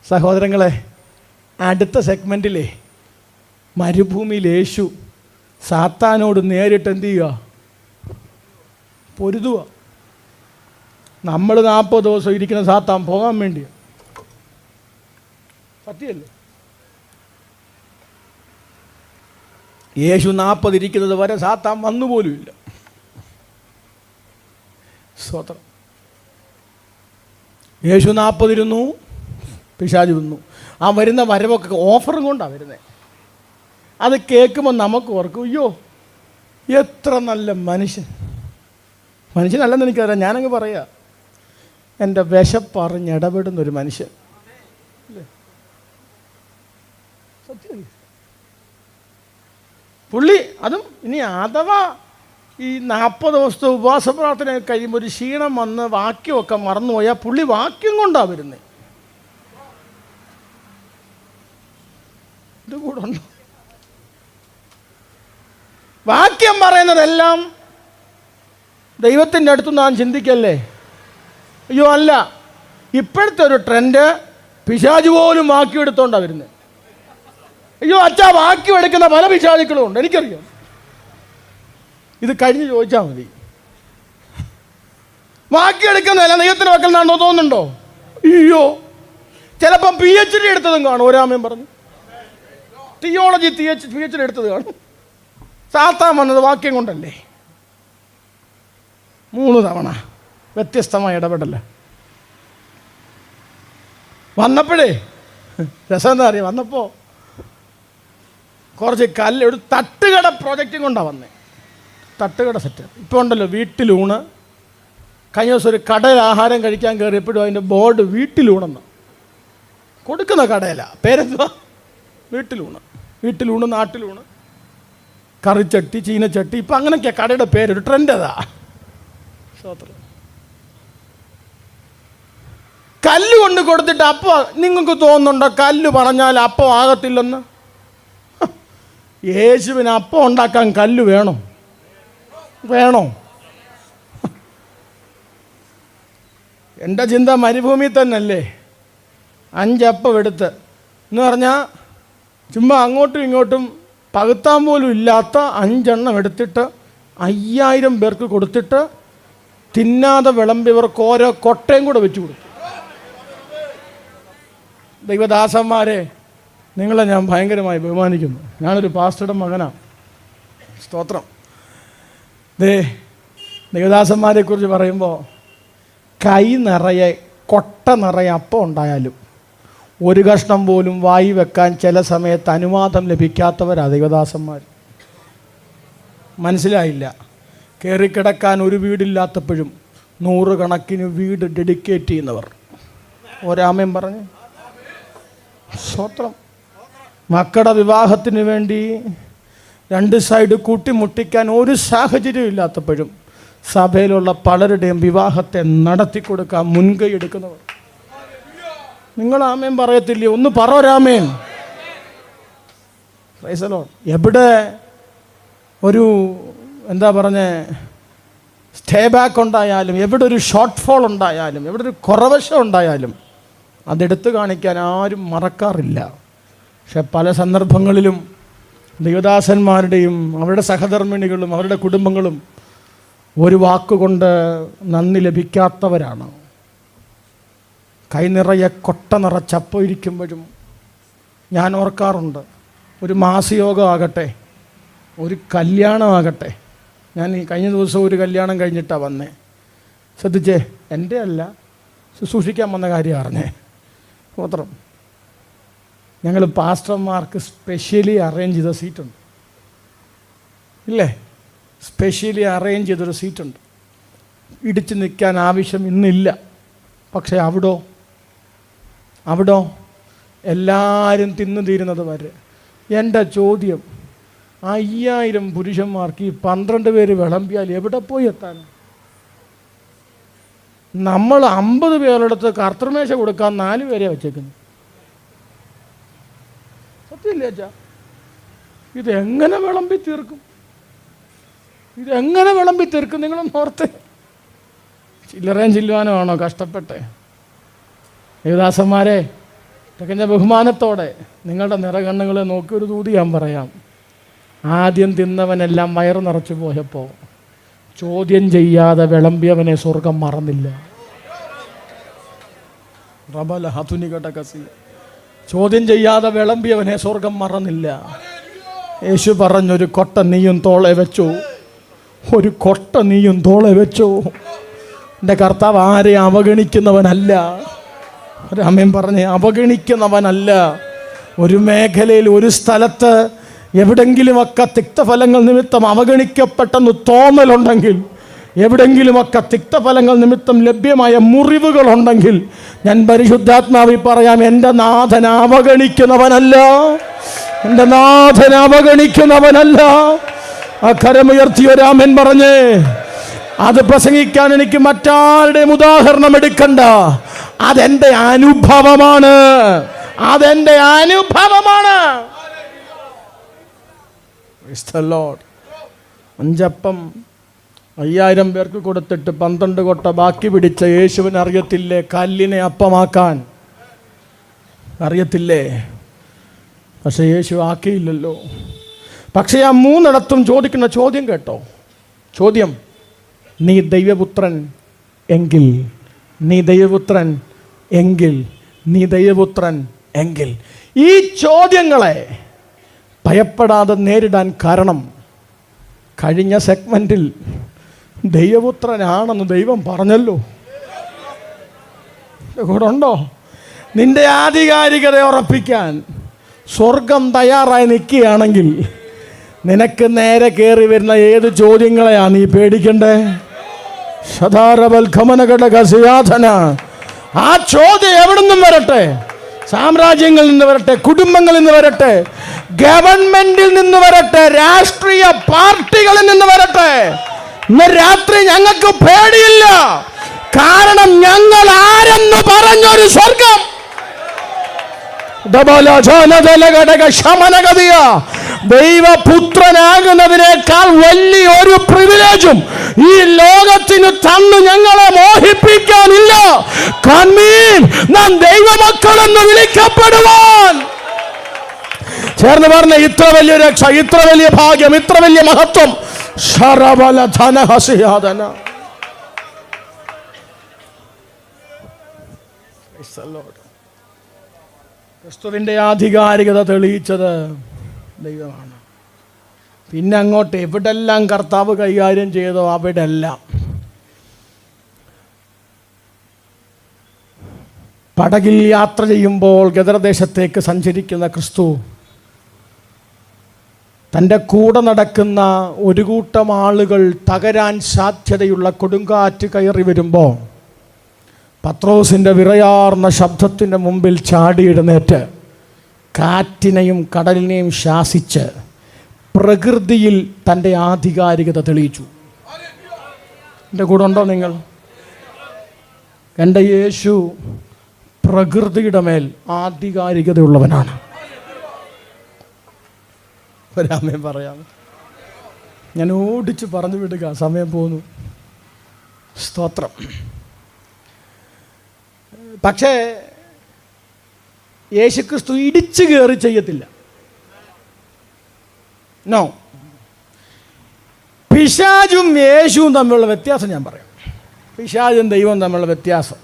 സഹോദരങ്ങളെ, അടുത്ത സെഗ്മെൻറ്റിലെ മരുഭൂമിയിൽ യേശു സാത്താനോട് നേരിട്ട് എന്ത് ചെയ്യുക? പൊരുതുക. നമ്മൾ 40 ദിവസം ഇരിക്കുന്ന സാത്താൻ പോകാൻ വേണ്ടിയാണ്. സത്യമല്ലേ? യേശു 40 ഇരിക്കുന്നത് വരെ സാത്താൻ വന്നുപോലുമില്ല. സ്തോത്രം. യേശു 40 ഇരുന്നു, പിശാച് വന്നു. ആ വരുന്ന വരവൊക്കെ ഓഫറും കൊണ്ടാണ് വരുന്നത്. അത് കേൾക്കുമ്പോൾ നമുക്ക് ഓർക്കും, അയ്യോ എത്ര നല്ല മനുഷ്യനല്ലെന്ന് എനിക്കറിയാം. ഞാനങ്ങ് പറയാം, എൻ്റെ വിശപ്പറിഞ്ഞിടപെടുന്നൊരു മനുഷ്യൻ. സത്യം. പുള്ളി അതും ഇനി അഥവാ ഈ 40 ദിവസത്തെ ഉപവാസ പ്രാർത്ഥന കഴിയുമ്പോൾ ഒരു ക്ഷീണം വന്ന് വാക്യമൊക്കെ മറന്നുപോയാൽ പുള്ളി വാക്യം കൊണ്ടാണ് വരുന്നത്. ഇത് കൂടെ ഉണ്ടോ? വാക്യം പറയുന്നതെല്ലാം ദൈവത്തിൻ്റെ അടുത്ത് നാം ചിന്തിക്കല്ലേ. അയ്യോ അല്ല, ഇപ്പോഴത്തെ ഒരു ട്രെൻഡ് പിശാച് പോലും വാക്യം എടുത്തോണ്ടാണ് വരുന്നത്. അയ്യോ അച്ഛാ, വാക്യം എടുക്കുന്ന പല പിശാചുക്കളും ഉണ്ട്, എനിക്കറിയാം. ഇത് കഴിഞ്ഞ് ചോദിച്ചാൽ മതി. വാക്യം എടുക്കുന്നതല്ല ദൈവത്തിൻ്റെ മക്കൾ എന്നാണോ തോന്നുന്നുണ്ടോ? അയ്യോ, ചിലപ്പം PhD എടുത്തതും കാണും. ഒരാമയും പറഞ്ഞു തിയോളജി PhD എടുത്തത് കാണും. സാത്താൻ വന്നത് വാക്യം കൊണ്ടല്ലേ. 3 തവണ വ്യത്യസ്തമായ ഇടപെടല്ല. വന്നപ്പോഴേ രസം എന്താ അറിയാം, വന്നപ്പോൾ കുറച്ച് കല്ല്, ഒരു തട്ടുകട പ്രോജക്റ്റും കൊണ്ടാണ് വന്നത്. തട്ടുകട സെറ്റ് ഇപ്പോൾ ഉണ്ടല്ലോ, വീട്ടിലൂണ്. കഴിഞ്ഞ ദിവസം ഒരു കടയിൽ ആഹാരം കഴിക്കാൻ കയറിയപ്പോഴും അതിൻ്റെ ബോർഡ് വീട്ടിലൂണെന്ന്. കൊടുക്കുന്ന കടയില പേരെന്തുവാ? വീട്ടിലൂണ്, നാട്ടിലൂണ്, കറിച്ചട്ടി, ചീനച്ചട്ടി. ഇപ്പം അങ്ങനെയൊക്കെയാണ് കടയുടെ പേര്. ഒരു ട്രെൻഡ് അതാ. കല്ല് കൊണ്ട് കൊടുത്തിട്ട് അപ്പോൾ നിങ്ങൾക്ക് തോന്നുന്നുണ്ടോ കല്ല് പറഞ്ഞാൽ അപ്പം ആകത്തില്ലെന്ന്? യേശുവിന് അപ്പം ഉണ്ടാക്കാൻ കല്ല് വേണോ? എൻ്റെ ചിന്ത മരുഭൂമിയിൽ തന്നെയല്ലേ 5 അപ്പം എടുത്ത് എന്ന് പറഞ്ഞാൽ ചുമ്മാ അങ്ങോട്ടും ഇങ്ങോട്ടും പകുത്താൻ പോലും ഇല്ലാത്ത 5 എണ്ണം എടുത്തിട്ട് 5000 പേർക്ക് കൊടുത്തിട്ട് തിന്നാതെ വിളമ്പിയവർക്ക് ഓരോ കൊട്ടയും കൂടെ വെച്ച് കൊടുത്തു. ദൈവദാസന്മാരെ, നിങ്ങളെ ഞാൻ ഭയങ്കരമായി ബഹുമാനിക്കുന്നു. ഞാനൊരു പാസ്റ്ററുടെ മകനാണ്. സ്തോത്രം. ദൈവദാസന്മാരെക്കുറിച്ച് പറയുമ്പോൾ കൈ നിറയെ, കൊട്ട നിറയെ അപ്പം ഉണ്ടായാലും ഒരു കഷ്ണം പോലും വായി വെക്കാൻ ചില സമയത്ത് അനുവാദം ലഭിക്കാത്തവരാണ് ദൈവദാസന്മാർ. മനസ്സിലായില്ല? കയറിക്കിടക്കാൻ ഒരു വീടില്ലാത്തപ്പോഴും 100 കണക്കിന് വീട് ഡെഡിക്കേറ്റ് ചെയ്യുന്നവർ. ഒരാമയും പറഞ്ഞ് സ്തോത്രം. മക്കളുടെ വിവാഹത്തിന് വേണ്ടി 2 സൈഡ് കൂട്ടിമുട്ടിക്കാൻ ഒരു സാഹചര്യം ഇല്ലാത്തപ്പോഴും സഭയിലുള്ള പലരുടെയും വിവാഹത്തെ നടത്തിക്കൊടുക്കാൻ മുൻകൈ എടുക്കുന്നവർ. നിങ്ങൾ ആമേൻ പറയത്തില്ലേ? ഒന്ന് പറ രാമേൻ. Price the Lord. എവിടെ ഒരു എന്താ പറഞ്ഞേ സ്റ്റേ ബാക്ക് ഉണ്ടായാലും, എവിടെ ഒരു ഷോർട്ട് ഫോൾ ഉണ്ടായാലും, എവിടെ ഒരു കുറവശം ഉണ്ടായാലും അതെടുത്ത് കാണിക്കാൻ ആരും മറക്കാറില്ല. പക്ഷെ പല സന്ദർഭങ്ങളിലും ദൈവദാസന്മാരുടെയും അവരുടെ സഹധർമ്മിണികളും അവരുടെ കുടുംബങ്ങളും ഒരു വാക്കുകൊണ്ട് നന്ദി ലഭിക്കാത്തവരാണ്. കൈ നിറയെ കൊട്ട നിറച്ചപ്പം ഇരിക്കുമ്പോഴും ഞാൻ ഓർക്കാറുണ്ട്, ഒരു മാസയോഗം ആകട്ടെ, ഒരു കല്യാണമാകട്ടെ. ഞാൻ ഈ കഴിഞ്ഞ ദിവസം ഒരു കല്യാണം കഴിഞ്ഞിട്ടാണ് വന്നേ. ശ്രദ്ധിച്ചേ, എൻ്റെ അല്ല, ശുശ്രൂഷിക്കാൻ വന്ന കാര്യം അറിഞ്ഞേ. സ്തോത്രം. ഞങ്ങൾ പാസ്റ്റർമാർക്ക് സ്പെഷ്യലി അറേഞ്ച് ചെയ്ത സീറ്റുണ്ട്, ഇല്ലേ? സ്പെഷ്യലി അറേഞ്ച് ചെയ്തൊരു സീറ്റുണ്ട്. ഇടിച്ച് നിൽക്കാൻ ആവശ്യം ഇന്നില്ല. പക്ഷേ അവിടോ എല്ലാവരും തിന്നു തീരുന്നത് വരെ. എൻ്റെ ചോദ്യം, 5000 പുരുഷന്മാർക്ക് ഈ 12 പേര് വിളമ്പിയാൽ എവിടെ പോയി എത്താൻ? നമ്മൾ 50 പേരെടുത്ത് കർത്തൃമേശ കൊടുക്കാൻ 4 പേരെ വെച്ചേക്കുന്നു. സത്യമില്ല അച്ഛാ? ഇതെങ്ങനെ വിളമ്പി തീർക്കും? നിങ്ങളൊന്ന് ഓർത്ത്. ചില്ലറയും ചില്ലുവാനുമാണോ കഷ്ടപ്പെട്ടെ? ദേവദാസന്മാരെ, തികഞ്ഞ ബഹുമാനത്തോടെ നിങ്ങളുടെ നിറകണ്ണുകളെ നോക്കി ഒരു തൂതി ഞാൻ പറയാം. ആദ്യം തിന്നവനെല്ലാം വയറ് നിറച്ചു പോയപ്പോൾ ചോദ്യം ചെയ്യാതെ വിളമ്പിയവനെ സ്വർഗം മറന്നില്ല. ചോദ്യം ചെയ്യാതെ വിളമ്പിയവനെ സ്വർഗം മറന്നില്ല. യേശു പറഞ്ഞൊരു കൊട്ട നീയും തോളെ വെച്ചു, ഒരു കൊട്ട നീയും തോളെ വെച്ചു. എൻ്റെ കർത്താവ് ആരെ അവഗണിക്കുന്നവനല്ല. രാമൻ പറഞ്ഞ് അവഗണിക്കുന്നവനല്ല. ഒരു മേഖലയിൽ, ഒരു സ്ഥലത്ത് എവിടെങ്കിലുമൊക്കെ തിക്തഫലങ്ങൾ നിമിത്തം അവഗണിക്കപ്പെട്ടെന്ന് തോന്നലുണ്ടെങ്കിൽ, എവിടെങ്കിലുമൊക്കെ തിക്തഫലങ്ങൾ നിമിത്തം ലഭ്യമായ മുറിവുകളുണ്ടെങ്കിൽ, ഞാൻ പരിശുദ്ധാത്മാവിൽ പറയാം, എൻ്റെ നാഥൻ അവഗണിക്കുന്നവനല്ല. എൻ്റെ നാഥൻ അവഗണിക്കുന്നവനല്ല. ആ കരമുയർത്തിയ രാമൻ പറഞ്ഞ്, അത് പ്രസംഗിക്കാൻ എനിക്ക് മറ്റാരുടെയും ഉദാഹരണം എടുക്കണ്ട. അതെൻ്റെ അനുഭവമാണ്, അതെൻ്റെ അനുഭവമാണ്. 5 അപ്പം 5000 പേർക്ക് കൊടുത്തിട്ട് 12 കൊട്ട ബാക്കി പിടിച്ച യേശുവിന് അറിയത്തില്ലേ കല്ലിനെ അപ്പമാക്കാൻ? അറിയത്തില്ലേ? പക്ഷെ യേശു ആക്കിയില്ലല്ലോ. പക്ഷെ ആ 3 ചോദിക്കുന്ന ചോദ്യം കേട്ടോ. ചോദ്യം, നീ ദൈവപുത്രൻ എങ്കിൽ, നീ ദൈവപുത്രൻ എങ്കിൽ, നീ ദൈവപുത്രൻ എങ്കിൽ. ഈ ചോദ്യങ്ങളെ ഭയപ്പെടാതെ നേരിടാൻ കാരണം, കഴിഞ്ഞ സെഗ്മെൻറ്റിൽ ദൈവപുത്രനാണെന്ന് ദൈവം പറഞ്ഞല്ലോ. കൂടെ ഉണ്ടോ? നിന്റെ ആധികാരികത ഉറപ്പിക്കാൻ സ്വർഗം തയ്യാറായി നിൽക്കുകയാണെങ്കിൽ നിനക്ക് നേരെ കയറി വരുന്ന ഏത് ചോദ്യങ്ങളെയാണ് നീ പേടിക്കണ്ടേ? ആ ചോദ്യം എവിടെ നിന്നും വരട്ടെ, സാമ്രാജ്യങ്ങളിൽ നിന്ന് വരട്ടെ, കുടുംബങ്ങളിൽ നിന്ന് വരട്ടെ, ഗവൺമെന്റിൽ നിന്ന് വരട്ടെ, രാഷ്ട്രീയ പാർട്ടികളിൽ നിന്ന് വരട്ടെ, ഇന്ന് രാത്രി ഞങ്ങൾക്ക് പേടിയില്ല. കാരണം ഞങ്ങൾ ആരെന്ന് പറഞ്ഞൊരു സ്വർഗം, ദൈവപുത്രനാകുന്നതിനേക്കാൾ വലിയൊരു പ്രിവിലേജും ഈ ലോകത്തിന് തന്നു ഞങ്ങളെ മോഹിപ്പിക്കാനില്ല. കൺമീൻ, നാം ദൈവമക്കളെന്ന് വിളിക്കപ്പെടുവാൻ. ചേർന്ന് പറഞ്ഞ, ഇത്ര വലിയ രക്ഷ, ഇത്ര വലിയ ഭാഗ്യം, ഇത്ര വലിയ മഹത്വം. ക്രിസ്തുവിൻ്റെ ആധികാരികത തെളിയിച്ചത് ദൈവമാണ്. പിന്നെ അങ്ങോട്ട് എവിടെല്ലാം കർത്താവ് കൈകാര്യം ചെയ്തോ അവിടെല്ലാം പടകിൽ യാത്ര ചെയ്യുമ്പോൾ ഗദരദേശത്തേക്ക് സഞ്ചരിക്കുന്ന ക്രിസ്തു തൻ്റെ കൂടെ നടക്കുന്ന ഒരു കൂട്ടം ആളുകൾ തകരാൻ സാധ്യതയുള്ള കൊടുങ്കാറ്റ് കയറി വരുമ്പോൾ പത്രോസിൻ്റെ വിറയാർന്ന ശബ്ദത്തിൻ്റെ മുമ്പിൽ ചാടിയിടുന്നേറ്റ് കാറ്റിനെയും കടലിനെയും ശാസിച്ച് പ്രകൃതിയിൽ തൻ്റെ ആധികാരികത തെളിയിച്ചു. എൻ്റെ കൂടെ ഉണ്ടോ നിങ്ങൾ? എൻ്റെ യേശു പ്രകൃതിയുടെ മേൽ ആധികാരികതയുള്ളവനാണ്. ഒരാമേൻ പറയാം. ഞാൻ ഓടിച്ച് പറഞ്ഞു വിടുക, സമയം പോന്നു. സ്തോത്രം. പക്ഷേ യേശുക്രിസ്തു ഇടിച്ചു കയറി ചെയ്യത്തില്ല. നോ. പിശാചും യേശുവും തമ്മിലുള്ള വ്യത്യാസം ഞാൻ പറയാം. പിശാചും ദൈവവും തമ്മിലുള്ള വ്യത്യാസം.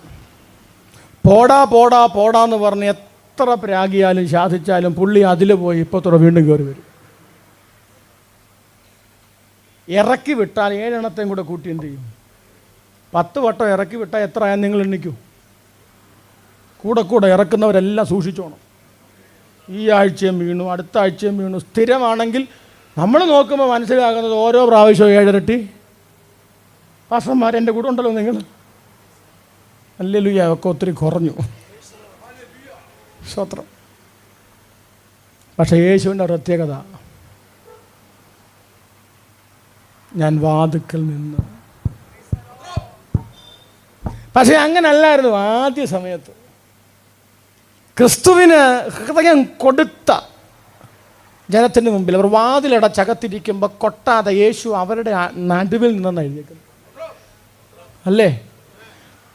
പോടാ പോടാ പോടാന്ന് പറഞ്ഞ് എത്ര പ്രാഗിയാലും ശാസിച്ചാലും പുള്ളി അതിൽ പോയി ഇപ്പത്തോടെ വീണ്ടും കയറി വരും. ഇറക്കി വിട്ടാൽ 7 എണ്ണത്തെയും കൂടെ കൂട്ടി എന്ത് ചെയ്യും? 10 വട്ടം ഇറക്കി വിട്ടാൽ എത്ര ആയാലും നിങ്ങൾ എണ്ണിക്കൂ. കൂടെ കൂടെ ഇറക്കുന്നവരെല്ലാം സൂക്ഷിച്ചോണം. ഈ ആഴ്ചയും വീണു, അടുത്ത ആഴ്ചയും വീണു. സ്ഥിരമാണെങ്കിൽ നമ്മൾ നോക്കുമ്പോൾ മനസ്സിലാകുന്നത് ഓരോ പ്രാവശ്യവും 7 ഇരട്ടി. പാസ്റ്റർമാർ എൻ്റെ കൂടെ ഉണ്ടല്ലോ നിങ്ങൾ. ഹല്ലേലൂയ, ഒക്കെ ഒത്തിരി കുറഞ്ഞു. സ്തോത്രം. പക്ഷേ യേശുവിൻ്റെ പ്രത്യേകത, ഞാൻ വാതിക്കൽ നിന്ന്. പക്ഷേ അങ്ങനല്ലായിരുന്നു ആദ്യ സമയത്ത്. ക്രിസ്തുവിന് ഹൃദയം കൊടുത്ത ജനത്തിന് മുമ്പിൽ അവർ വാതിലടച്ചകത്തിരിക്കുമ്പോൾ കൊട്ടാതെ യേശു അവരുടെ നടുവിൽ നിന്നെന്ന് എഴുതിയേക്കുന്നു. അല്ലേ?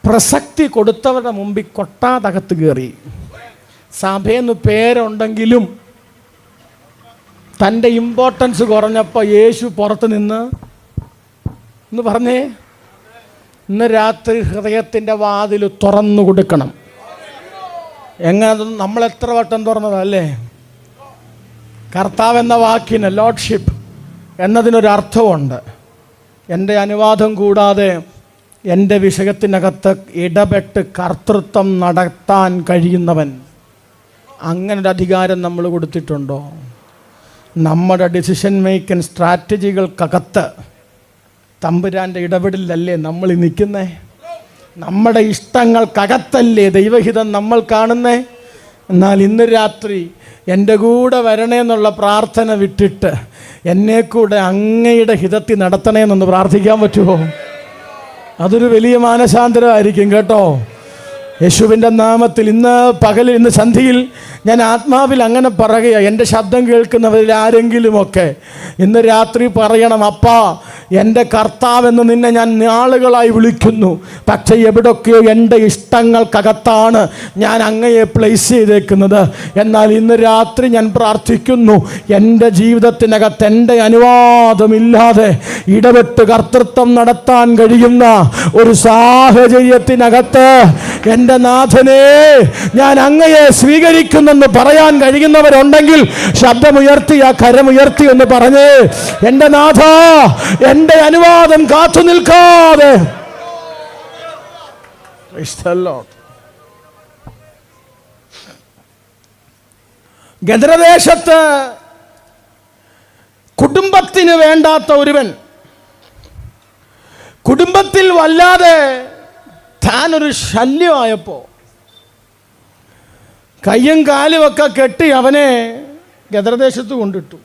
പ്രസക്തി കൊടുത്തവരുടെ മുമ്പിൽ കൊട്ടാതകത്ത് കയറി. സഭയെന്ന് പേരുണ്ടെങ്കിലും തൻ്റെ ഇമ്പോർട്ടൻസ് കുറഞ്ഞപ്പോൾ യേശു പുറത്ത് നിന്ന് എന്ന് പറഞ്ഞേ, ഇന്ന് രാത്രി ഹൃദയത്തിൻ്റെ വാതിൽ തുറന്നു കൊടുക്കണം. എങ്ങനെ? നമ്മൾ എത്ര വട്ടം തുറന്നതല്ലേ? കർത്താവ് എന്ന വാക്കിന്, ലോർഡ്ഷിപ്പ് എന്നതിനൊരർത്ഥമുണ്ട്. എൻ്റെ അനുവാദം കൂടാതെ എൻ്റെ വിഷയത്തിനകത്ത് ഇടപെട്ട് കർത്തൃത്വം നടത്താൻ കഴിയുന്നവൻ, അങ്ങനൊരു അധികാരം നമ്മൾ കൊടുത്തിട്ടുണ്ടോ? നമ്മുടെ ഡിസിഷൻ മേക്കിംഗ് സ്ട്രാറ്റജികൾക്കകത്ത് തമ്പുരാൻ്റെ ഇടപെടലല്ലേ നമ്മൾ നിൽക്കുന്നേ? നമ്മുടെ ഇഷ്ടങ്ങൾക്കകത്തല്ലേ ദൈവഹിതം നമ്മൾ കാണുന്നേ? എന്നാൽ ഇന്ന് രാത്രി എൻ്റെ കൂടെ വരണേ എന്നുള്ള പ്രാർത്ഥന വിട്ടിട്ട് എന്നെ കൂടെ അങ്ങയുടെ ഹിതത്തിൽ നടത്തണേന്നൊന്ന് പ്രാർത്ഥിക്കാൻ പറ്റുമോ? അതൊരു വലിയ മാനസാന്തരമായിരിക്കും കേട്ടോ. യേശുവിൻ്റെ നാമത്തിൽ ഇന്ന് പകലിൽ, ഇന്ന് സന്ധ്യയിൽ ഞാൻ ആത്മാവിൽ അങ്ങനെ പറയുക, എൻ്റെ ശബ്ദം കേൾക്കുന്നവരിൽ ആരെങ്കിലുമൊക്കെ ഇന്ന് രാത്രി പറയണം, അപ്പാ എൻ്റെ കർത്താവെന്ന് നിന്നെ ഞാൻ നാളുകളായി വിളിക്കുന്നു, പക്ഷേ എവിടൊക്കെയോ എൻ്റെ ഇഷ്ടങ്ങൾക്കകത്താണ് ഞാൻ അങ്ങയെ പ്ലേസ് ചെയ്തേക്കുന്നത്. എന്നാൽ ഇന്ന് രാത്രി ഞാൻ പ്രാർത്ഥിക്കുന്നു, എൻ്റെ ജീവിതത്തിനകത്ത് എൻ്റെ അനുവാദമില്ലാതെ ഇടപെട്ട് കർത്തൃത്വം നടത്താൻ കഴിയുന്ന ഒരു സാഹചര്യത്തിനകത്ത് എൻ്റെ നാഥനെ ഞാൻ അങ്ങയെ സ്വീകരിക്കുന്നെന്ന് പറയാൻ കഴിയുന്നവരുണ്ടെങ്കിൽ ശബ്ദമുയർത്തി, ആ കരമുയർത്തി എന്ന് പറഞ്ഞ്, എൻ്റെ നാഥ, എൻ്റെ അനുവാദം കാത്തു നിൽക്കാതെ. ഗദരദേശത്ത് കുടുംബത്തിന് വേണ്ടാത്ത ഒരുവൻ, കുടുംബത്തിൽ വല്ലാതെ താനൊരു ശല്യമായപ്പോൾ കയ്യും കാലുമൊക്കെ കെട്ടി അവനെ ഗദരദേശത്ത് കൊണ്ടിട്ടു.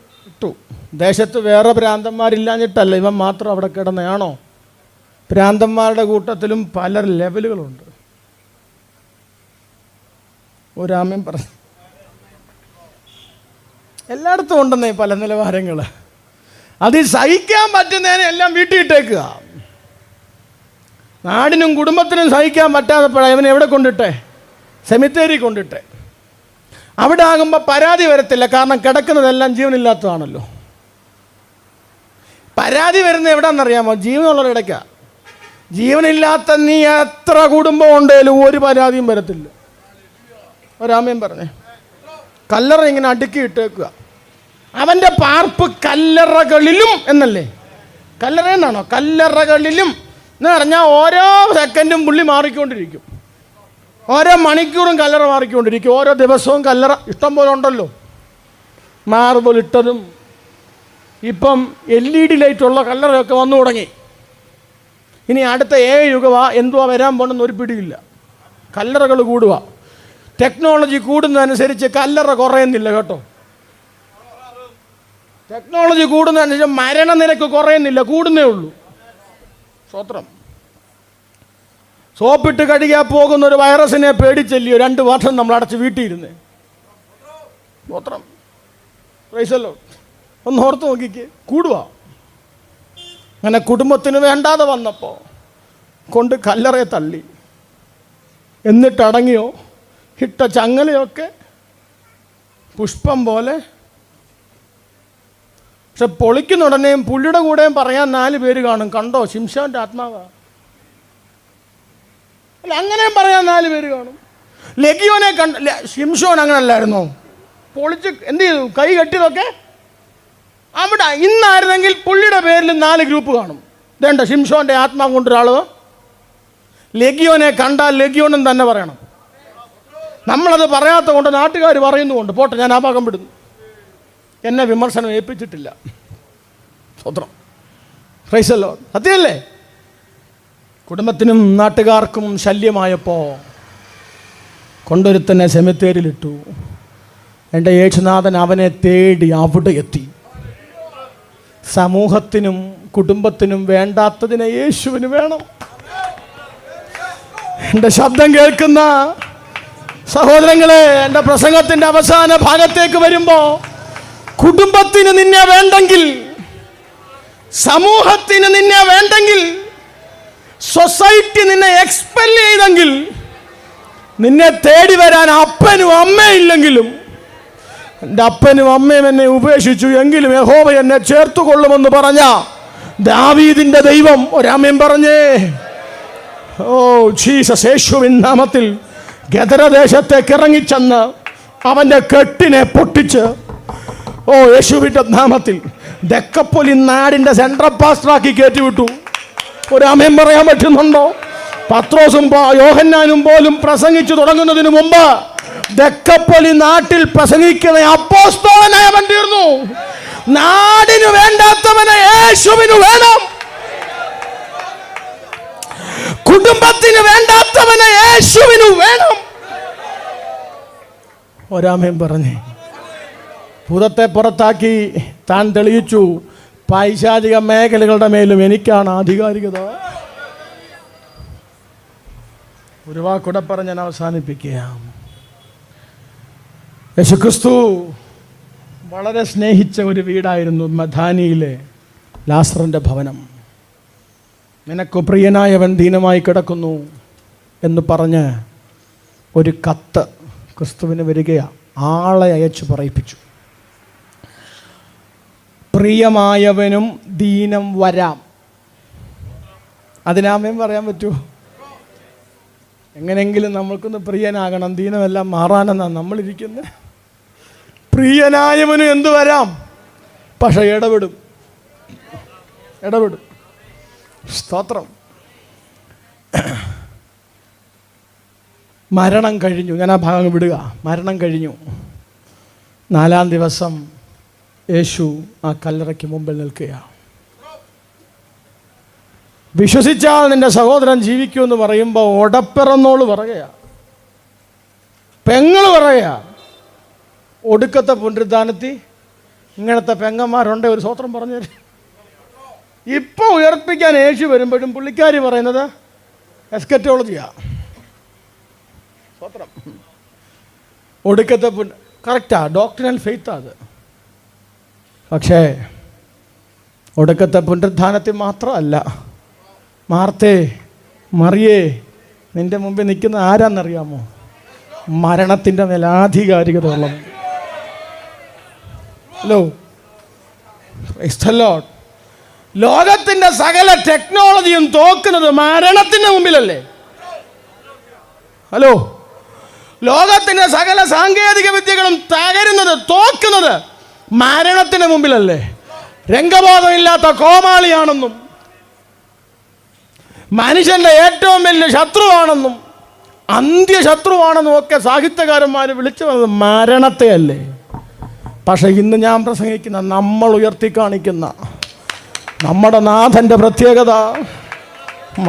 ദേശത്ത് വേറെ ഭ്രാന്തന്മാരില്ലാഞ്ഞിട്ടല്ല, ഇവൻ മാത്രം അവിടെ കിടന്നയാണോ? ഭ്രാന്തന്മാരുടെ കൂട്ടത്തിലും പല ലെവലുകളുണ്ട്. ഒരാമയും പറഞ്ഞു, എല്ലായിടത്തും ഉണ്ടെന്നേ പല നിലവാരങ്ങൾ. അത് സഹിക്കാൻ പറ്റുന്നതിനെ എല്ലാം വീട്ടിയിട്ടേക്കുക. നാടിനും കുടുംബത്തിനും സഹിക്കാൻ പറ്റാതെപ്പോഴാണ് ഇവനെ എവിടെ കൊണ്ടിട്ടെ? സെമിത്തേരി കൊണ്ടിട്ടെ. അവിടെ ആകുമ്പോൾ പരാതി വരത്തില്ല, കാരണം കിടക്കുന്നതെല്ലാം ജീവനില്ലാത്തതാണല്ലോ. പരാതി വരുന്നത് എവിടെയാണെന്നറിയാമോ? ജീവനുള്ളവരുടെ ഇടയ്ക്കാണ്. ജീവനില്ലാത്ത നീ എത്ര കുടുംബം ഉണ്ടെങ്കിലും ഒരു പരാതിയും വരത്തില്ല. ഒരാമയും പറഞ്ഞേ, കല്ലറ ഇങ്ങനെ അടുക്കി ഇട്ടേക്കുക. അവൻ്റെ പാർപ്പ് കല്ലറകളിലും എന്നല്ലേ? കല്ലറ എന്നാണോ? കല്ലറകളിലും എന്ന് പറഞ്ഞാൽ ഓരോ സെക്കൻഡും പുള്ളി മാറിക്കൊണ്ടിരിക്കും, ഓരോ മണിക്കൂറും കല്ലറ മാറിക്കൊണ്ടിരിക്കും, ഓരോ ദിവസവും കല്ലറ ഇഷ്ടം പോലെ ഉണ്ടല്ലോ. മാർബിൾ ഇട്ടതും ഇപ്പം LED ലൈറ്റുള്ള കല്ലറയൊക്കെ വന്നു തുടങ്ങി. ഇനി അടുത്ത യുഗവാ എന്തുവാ വരാൻ പോകണമെന്ന് ഒരു പിടിയില്ല. കല്ലറകൾ കൂടുക, ടെക്നോളജി കൂടുന്നതനുസരിച്ച് കല്ലറ കുറയുന്നില്ല കേട്ടോ. ടെക്നോളജി കൂടുന്നതനുസരിച്ച് മരണനിരക്ക് കുറയുന്നില്ല, കൂടുന്നേ ഉള്ളൂ. സ്വത്രം സോപ്പിട്ട് കഴുകിയാൽ പോകുന്ന ഒരു വൈറസിനെ പേടിച്ചല്ലയോ 2 വർഷം നമ്മൾ അടച്ച് വീട്ടിയിരുന്നേ. സ്വത്രം പ്രൈസല്ലോ, ഒന്ന് ഓർത്ത് നോക്കിക്ക്, കൂടുക. അങ്ങനെ കുടുംബത്തിന് വേണ്ടാതെ വന്നപ്പോൾ കൊണ്ട് കല്ലറയെ തള്ളി. എന്നിട്ടടങ്ങിയോ? ഇട്ട ചങ്ങലയൊക്കെ പുഷ്പം പോലെ. പക്ഷെ പൊളിക്കുന്ന ഉടനെയും പുള്ളിയുടെ കൂടെയും പറയാൻ 4 പേര് കാണും, കണ്ടോ ശിംശോൻ്റെ ആത്മാവാ. അല്ല, അങ്ങനെയും പറയാൻ 4 പേര് കാണും. ലഗിയോനെ ശിംശോൻ അങ്ങനെ അല്ലായിരുന്നോ? പൊളിച്ച് എന്ത് ചെയ്തു? കൈ കെട്ടിയതൊക്കെ അവിടെ. ഇന്നായിരുന്നെങ്കിൽ പുള്ളിയുടെ പേരിൽ 4 ഗ്രൂപ്പ് കാണും. ഇതേണ്ട ശിംശോൻ്റെ ആത്മാവ് കൊണ്ടൊരാൾ. ലഗിയോനെ കണ്ടാൽ ലഗിയോനും തന്നെ പറയണം. നമ്മളത് പറയാത്ത കൊണ്ട് നാട്ടുകാർ പറയുന്നുകൊണ്ട് പോട്ടെ, ഞാൻ ആ ഭാഗം വിടുന്നു. എന്നെ വിമർശനം ഏൽപ്പിച്ചിട്ടില്ല. സ്വത്രം പ്രൈസല്ലോ, സത്യമല്ലേ? കുടുംബത്തിനും നാട്ടുകാർക്കും ശല്യമായപ്പോൾ കൊണ്ടൊരുത്തന്നെ സെമിത്തേരിലിട്ടു. എൻ്റെ യേശുനാഥൻ അവനെ തേടി അവിടെ എത്തി. സമൂഹത്തിനും കുടുംബത്തിനും വേണ്ടാത്തതിനെ യേശുവിന് വേണം. എൻ്റെ ശബ്ദം കേൾക്കുന്ന സഹോദരങ്ങളെ, എൻ്റെ പ്രസംഗത്തിൻ്റെ അവസാന ഭാഗത്തേക്ക് വരുമ്പോൾ, കുടുംബത്തിന് നിന്നെ വേണ്ടെങ്കിൽ, സമൂഹത്തിന് നിന്നെ വേണ്ടെങ്കിൽ, സൊസൈറ്റി നിന്നെ എക്സ്പെൽ ചെയ്തെങ്കിൽ, നിന്നെ തേടി വരാൻ അപ്പനും അമ്മയില്ലെങ്കിലും, എൻ്റെ അപ്പനും അമ്മയും എന്നെ ഉപേക്ഷിച്ചു എങ്കിലും യഹോവ എന്നെ ചേർത്തുകൊള്ളുമെന്ന് പറഞ്ഞ ദാവീദിന്റെ ദൈവം ഒരാമേൻ പറഞ്ഞേ. Oh Jesus. യേശുവിൻ നാമത്തിൽ ഗദരദേശത്തേക്ക് ഇറങ്ങിച്ചെന്ന് അവൻ്റെ കെട്ടിനെ പൊട്ടിച്ച്, ഓ യേശുവിൻ്റെ നാമത്തിൽ ദെക്കപ്പൊലി നാടിൻ്റെ സെൻട്രൽ പാസ്റ്ററാക്കി കയറ്റിവിട്ടു. ഒരാമേൻ പറയാൻ പറ്റുന്നുണ്ടോ? പത്രോസും യോഹന്നാനും പോലും പ്രസംഗിച്ചു തുടങ്ങുന്നതിന് മുമ്പ് ദെക്കപ്പൊലി നാട്ടിൽ പ്രസംഗിക്കുന്ന അപ്പോസ്തലനായി അവൻ തീർന്നു. നാടിന് വേണ്ടാത്തവനെ യേശുവിന് വേണം. കുടുംബത്തിന് വേണ്ടാത്തവനെ യേശുവിന് വേണം. ഒരാമേൻ പറഞ്ഞേ. ഭൂതത്തെ പുറത്താക്കി താൻ തെളിയിച്ചു, പൈശാചിക മേഖലകളുടെ മേലും എനിക്കാണ് ആധികാരികത. ഒരു വാക്കൂടെ പറഞ്ഞ് ഞാൻ അവസാനിപ്പിക്കുകയാണ്. യേശുക്രിസ്തു വളരെ സ്നേഹിച്ച ഒരു വീടായിരുന്നു മഥാനിയിലെ ലാസറിൻ്റെ ഭവനം. നിനക്ക് പ്രിയനായവൻ ദീനമായി കിടക്കുന്നു എന്ന് പറഞ്ഞ് ഒരു കത്ത് ക്രിസ്തുവിന് വരികയാണ്. ആളെ അയച്ചു പറയിപ്പിച്ചു. പ്രിയമായവനും ദീനം വരാം. അതിനാമേൻ പറയാൻ പറ്റുമോ? എങ്ങനെയെങ്കിലും നമ്മൾക്കൊന്ന് പ്രിയനാകണം, ദീനമെല്ലാം മാറാനെന്നാണ് നമ്മളിരിക്കുന്നത്. പ്രിയനായവനും എന്തു വരാം, പക്ഷെ ഇടപെടും. സ്തോത്രം. മരണം കഴിഞ്ഞു. ഞാൻ ആ ഭാഗം വിടുക. മരണം കഴിഞ്ഞു. 4-ാം ദിവസം യേശു ആ കല്ലറയ്ക്ക് മുമ്പിൽ നിൽക്കുകയാണ്. വിശ്വസിച്ചാൽ നിന്റെ സഹോദരൻ ജീവിക്കുമെന്ന് പറയുമ്പോൾ ഒടപ്പിറന്നോള് പറയുക, പെങ്ങൾ പറയുക, ഒടുക്കത്തെ പുനരുദ്ധാനത്തിൽ ഇങ്ങനത്തെ പെങ്ങന്മാരുണ്ട്. ഒരു സ്വത്രം പറഞ്ഞു. ഇപ്പോൾ ഉയർപ്പിക്കാൻ യേശു വരുമ്പോഴും പുള്ളിക്കാരി പറയുന്നത് എസ്കറ്റോളജിയാണ്. സ്വത്രം. ഒടുക്കത്തെ കറക്റ്റാ, ഡോക്ടറിനൽ ഫെയ്ത്താ അത്. പക്ഷേ ഒടുക്കത്തെ പുനരുദ്ധാനത്തിൽ മാത്രമല്ല. മാർത്തേ, മറിയേ, നിന്റെ മുമ്പിൽ നിൽക്കുന്ന ആരാന്നറിയാമോ? മരണത്തിൻ്റെ മേൽ ആധികാരികത ഉള്ളത്. Hello, price the Lord. ലോകത്തിൻ്റെ സകല ടെക്നോളജിയും തോക്കുന്നത് മരണത്തിൻ്റെ മുമ്പിലല്ലേ? ഹലോ, ലോകത്തിൻ്റെ സകല സാങ്കേതിക വിദ്യകളും തകരുന്നത്, തോക്കുന്നത് മരണത്തിന് മുമ്പിലല്ലേ? രംഗബോധമില്ലാത്ത കോമാളിയാണെന്നും മനുഷ്യൻ്റെ ഏറ്റവും വലിയ ശത്രുവാണെന്നും അന്ത്യശത്രുവാണെന്നും ഒക്കെ സാഹിത്യകാരന്മാർ വിളിച്ചു വന്നത് മരണത്തെ അല്ലേ? പക്ഷെ ഇന്ന് ഞാൻ പ്രസംഗിക്കുന്ന, നമ്മൾ ഉയർത്തി കാണിക്കുന്ന നമ്മുടെ നാഥൻ്റെ പ്രത്യേകത,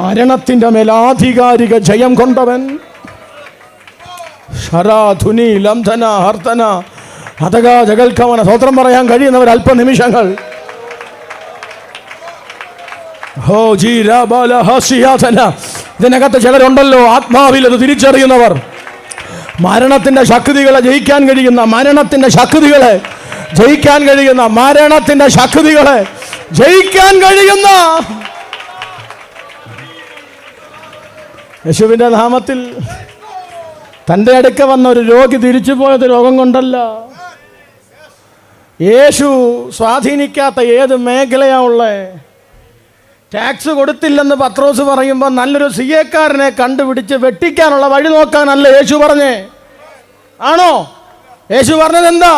മരണത്തിൻ്റെ മേൽ ആധികാരിക ജയം കൊണ്ടവൻ. ശരാധുനി ലംഘന ഹർത്തന ഹതക ജഗൽക്കവന. സ്വത്രം പറയാൻ കഴിയുന്നവർ അല്പനിമിഷങ്ങൾ. ഇതിനകത്ത് ചിലരുണ്ടല്ലോ ആത്മാവിൽ അത് തിരിച്ചറിയുന്നവർ. മരണത്തിൻ്റെ ശക്തികളെ ജയിക്കാൻ കഴിയുന്ന, മരണത്തിൻ്റെ ശക്തികളെ ജയിക്കാൻ കഴിയുന്ന, മരണത്തിൻ്റെ ശക്തികളെ ജയിക്കാൻ കഴിയുന്ന യേശുവിൻ്റെ നാമത്തിൽ. തൻ്റെ അടുക്ക വന്ന ഒരു രോഗി തിരിച്ചു പോയത് രോഗം കൊണ്ടല്ല. യേശു സ്വാധീനിക്കാത്ത ഏത് മേഖലയാ ഉള്ളേ? ടാക്സ് കൊടുത്തില്ലെന്ന് പത്രോസ് പറയുമ്പോൾ നല്ലൊരു സിഎക്കാരനെ കണ്ടുപിടിച്ച് വെട്ടിക്കാനുള്ള വഴി നോക്കാനല്ല യേശു പറഞ്ഞേ? ആണോ? യേശു പറഞ്ഞത് എന്താ?